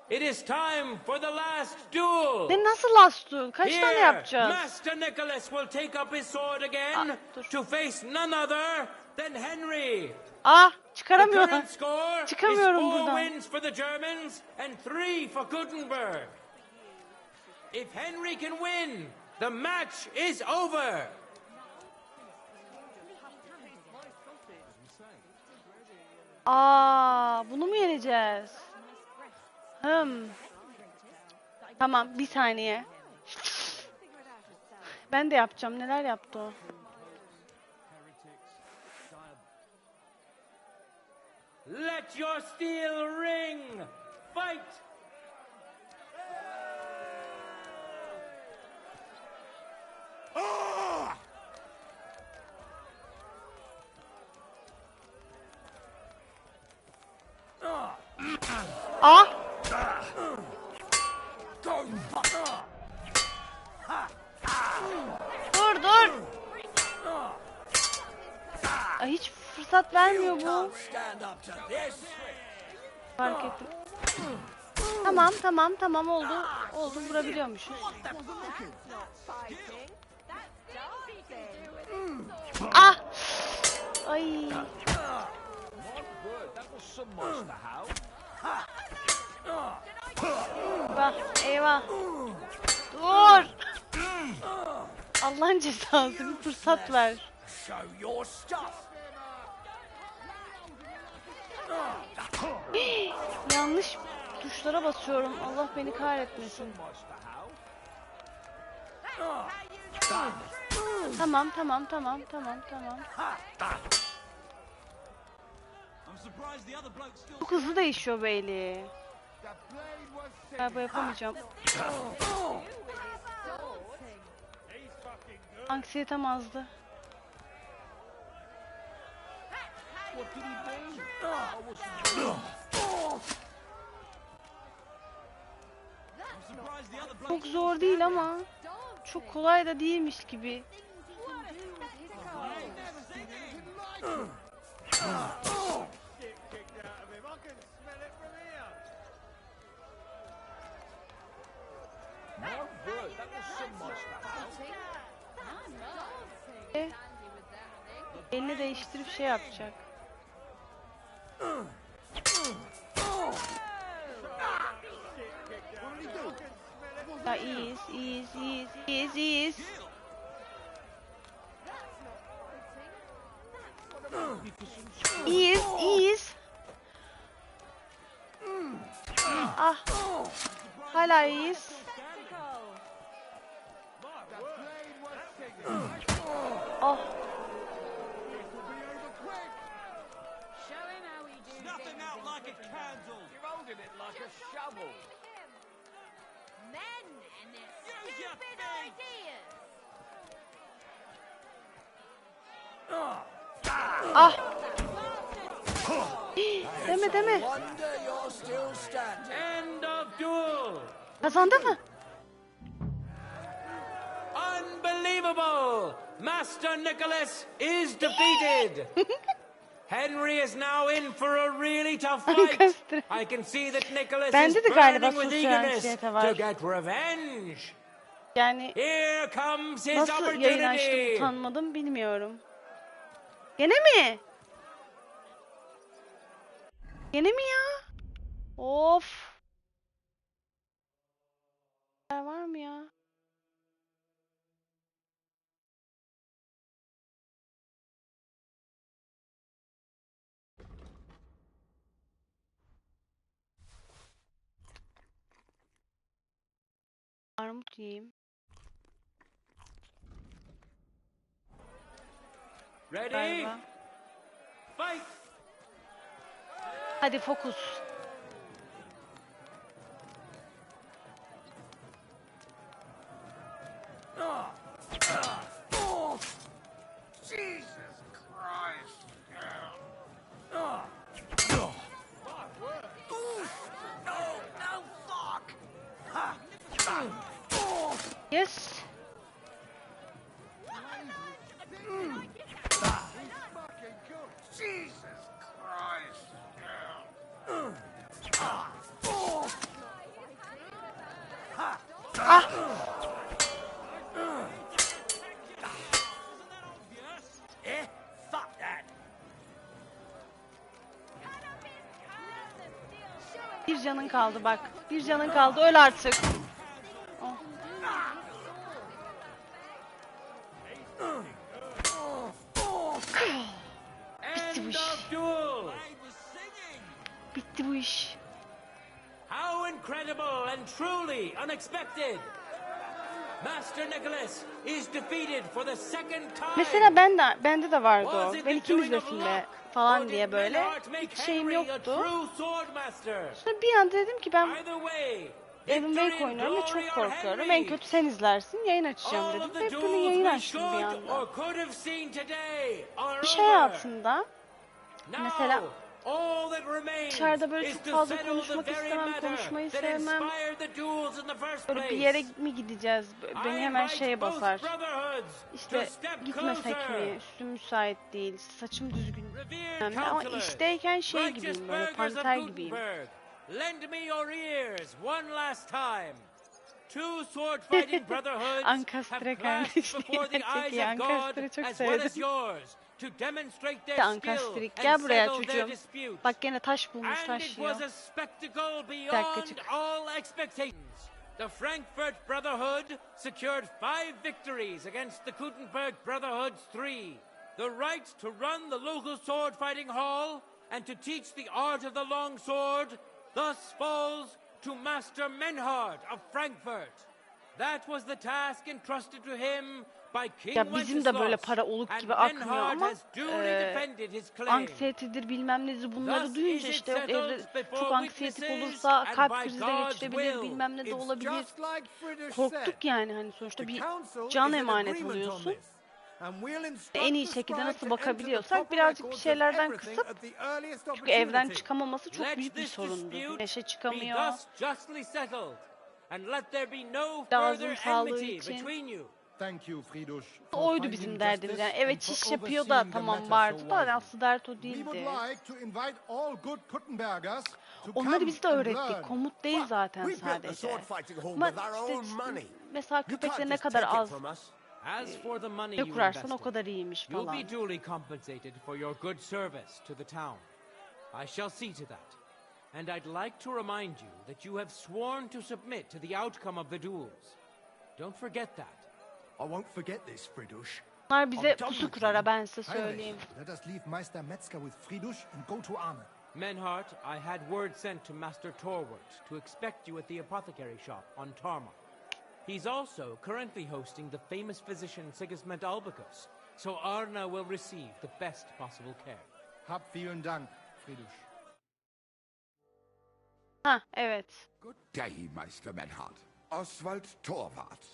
I: It is time for the last duel.
A: Ne nasıl last duel? Kaç tane
I: Here,
A: yapacağız?
I: Master Nicholas will take up his sword again to face none other than Henry.
A: Ah,
I: The
A: çıkaramıyorum.
I: current score is
A: Çıkamıyorum
I: 4
A: buradan.
I: wins for the Germans and 3 for Gutenberg. If Henry can win, the match is over.
A: Aa, bunu mu yeneceğiz? Tamam, bir saniye. Ben de yapacağım. Neler yaptı o?
I: Let your steel ring. Fight.
A: Ah! Dur dur. Ay, hiç fırsat vermiyor bu. Fark ettim. Tamam oldu. Oldu, vurabiliyormuşuz. Ah! Ay. Eyvah, eyvah. Dur. Allah'ın cezası, bir fırsat ver. Yanlış tuşlara basıyorum. Allah beni kahretmesin. Tamam. Çok hızlı değişiyor Bailey. Galiba yapamayacağım. Anksiyetem azdı. Çok zor değil ama çok kolay da değilmiş gibi. Elini değiştirip şey yapacak. Ya iyiyiz. İyiyiz. Ah. Hala iyiyiz. Oh.
T: Nothing out like a candle. You're holding it like a shovel.
N: Men and their
T: Use your
N: stupid
T: feet.
N: ideas.
A: Ah. Deme.
I: End of duel.
A: Kazandı mı?
I: Unbelievable! Master Nicholas is defeated. Henry is now in for a really tough fight. I can see that Nicholas
A: Bende
I: is
A: de galiba
I: burning with
A: sosyal
I: eagerness
A: anksiyete
I: to
A: var.
I: get revenge.
A: Yani
I: Here comes his
A: nasıl yayın açtım
I: opportunity.
A: utanmadım bilmiyorum. Gene mi? Gene mi ya? Of. Var mı ya? Armut yiyeyim.
I: Ready?
A: Galiba.
I: Fight!
A: Hadi fokus.
G: Jesus Christ! No, fuck!
A: Yes.
G: Jesus Christ!
A: Ah.
T: Fuck that.
A: Bir canın kaldı bak. Bir canın kaldı. Öl artık. Oh. Bitti bu iş. Bitti bu iş.
I: How incredible and truly unexpected! Master Nicholas is defeated for the second time.
A: Mesela bende de vardı o. Ben kim izlesin be falan diye böyle. Hiç şeyim yoktu. Sonra bir anda dedim ki ben Evan Wake oynuyorum ve çok korkuyorum. En kötü sen izlersin. Yayın açacağım dedim. Hep böyle yayın açtım bir anda. İş hayatında mesela dışarıda böyle çok fazla konuşmak istemem, konuşmayı sevmem. Böyle bir yere mi gideceğiz? Beni hemen şeye basar. İşte gitmesek mi? Üstüm müsait değil, saçım düzgün. Yani ama işteyken şey gibiyim, böyle panter gibiyim.
I: Lend me your ears one last time. Two sword fighting brotherhoods
A: Ankastre
I: have clashed before the eyes of God as well as yours to demonstrate their skill
A: Ankastrik
I: and
A: gel buraya
I: settle their
A: çocuğum.
I: dispute.
A: Bak gene taş bulmuş
I: And
A: taş
I: it
A: yiyor.
I: was a spectacle
A: Bir dakika
I: beyond
A: çık.
I: all expectations. The Frankfurt Brotherhood secured 5 victories against the Gutenberg Brotherhood's 3. The right to run the local sword fighting hall and to teach the art of the long sword thus falls to Master Menhard of Frankfurt. That was the task entrusted to him by King
A: Ya bizim de böyle para oluk gibi akmıyor ama anksiyetedir bilmem nedir bunları duyunca işte yok evde çok anksiyetik olursa kalp krizi de geçirebilir bilmem ne de olabilir. Korktuk yani hani sonuçta bir can emanet alıyorsun. En iyi şekilde nasıl bakabiliyorsak birazcık bir şeylerden kısıp çünkü evden çıkamaması çok büyük bir sorundu. Güneşe çıkamıyor.
Q: and let there be no
A: Lazım
Q: further
A: sağlığı
Q: enmity
A: için.
Q: between you.
H: Thank you, Fridush.
A: Oydu bizim derdimiz yani. Evet çiş yapıyor da tamam vardı da aslı dert o
H: We would
A: değildi.
H: like to invite all good Kuttenbergers to
A: Onları
H: come
A: biz de
H: and
A: öğrettik.
H: learn.
A: Komut değil zaten
S: We built the
A: sadece.
S: sword fighting hall
A: Ama
S: with our own
A: işte
S: money.
A: mesela
S: You
A: köpekle
S: can't
A: ne
S: just
A: kadar
S: take it
A: az
S: from us.
Q: As for the money
A: ne
Q: you
A: kurarsan o
Q: invested,
A: kadar iyiymiş
Q: you'll
A: falan.
Q: be duly compensated for your good service to the town. I shall see to that. And I'd like to remind you that you have sworn to submit to the outcome of the duels. Don't forget that.
J: I won't forget this, Fridush.
A: Bunlar bize
J: I'm done
A: pusu
J: with
A: kurar ha,
J: you.
A: ben size söyleyeyim.
H: Heinrich, let us leave Meister Metzger with Fridush and go to Arne.
Q: Menhart, I had word sent to Master Torwart to expect you at the apothecary shop on Tarma. He's also currently hosting the famous physician Sigismund Albicus, so Arna will receive the best possible care.
H: Hab vielen Dank, Fridush.
A: Ha evet.
U: Good day, Meister Menhart. Oswald Torwart,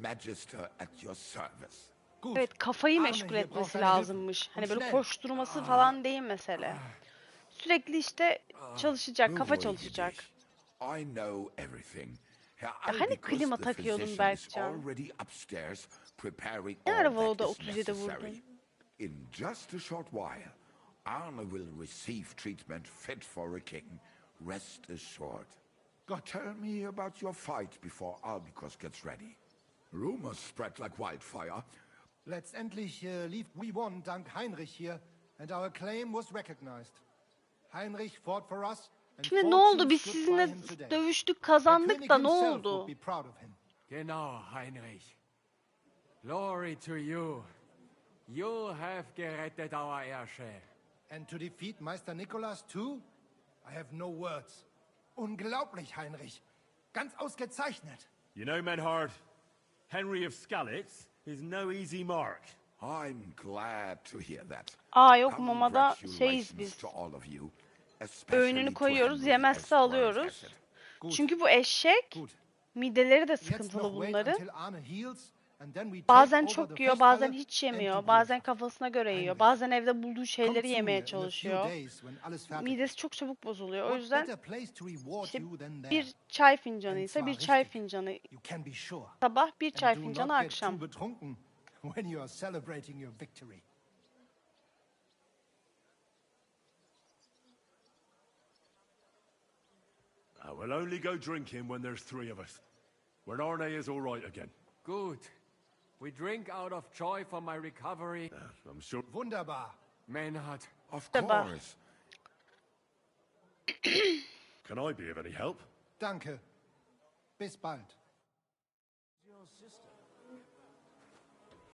U: Magister at your service.
A: Evet kafayı meşgul etmesi lazımmış. Hani böyle koşturması falan değil mesele. Sürekli işte çalışacak, kafa çalışacak.
U: I know everything.
A: Ya hani klima takıyordun Berkcan? Ne ara Volo'da 37 vurdun?
U: In just a short while, Arne will receive treatment fit for a king. Rest assured. Go tell me about your fight before Albicus gets ready. Rumors spread like wildfire.
H: Letztendlich lief we won dank Heinrich here, and our claim was recognized. Heinrich fought for us, and
A: Şimdi ne oldu?
H: fortune
A: Biz
H: stood
A: sizinle
H: by him today.
A: dövüştük, kazandık da ne
H: The König himself
A: oldu?
H: would be proud of him.
M: Genau, Heinrich. Glory to you. You have gerettet our Herrscher.
H: And to defeat Meister Nicholas too? I have no words. Unglaublich, Heinrich. Ganz ausgezeichnet.
C: You know, Menhard, Henry of Skalitz is no easy mark.
U: I'm glad to hear that.
A: Aa yok mamada şeyiz biz.
U: To all of you,
A: Öğününü koyuyoruz, yemezse alıyoruz. Çünkü bu eşek, mideleri de sıkıntılı bunların. Bazen çok yiyor, bazen hiç yemiyor, bazen kafasına göre yiyor, bazen evde bulduğu şeyleri yemeye çalışıyor. Midesi çok çabuk bozuluyor. O yüzden işte bir çay fincanı ise bir çay fincanı sabah, bir çay fincanı akşam.
H: When you are celebrating your victory.
C: We'll only go drinking when there's three of us. When Arne is all right again.
M: Good. We drink out of joy for my recovery.
C: I'm sure.
H: Wunderbar.
M: Menhart.
U: Of course.
C: Can I be of any help?
H: Danke. Bis bald.
R: Your sister.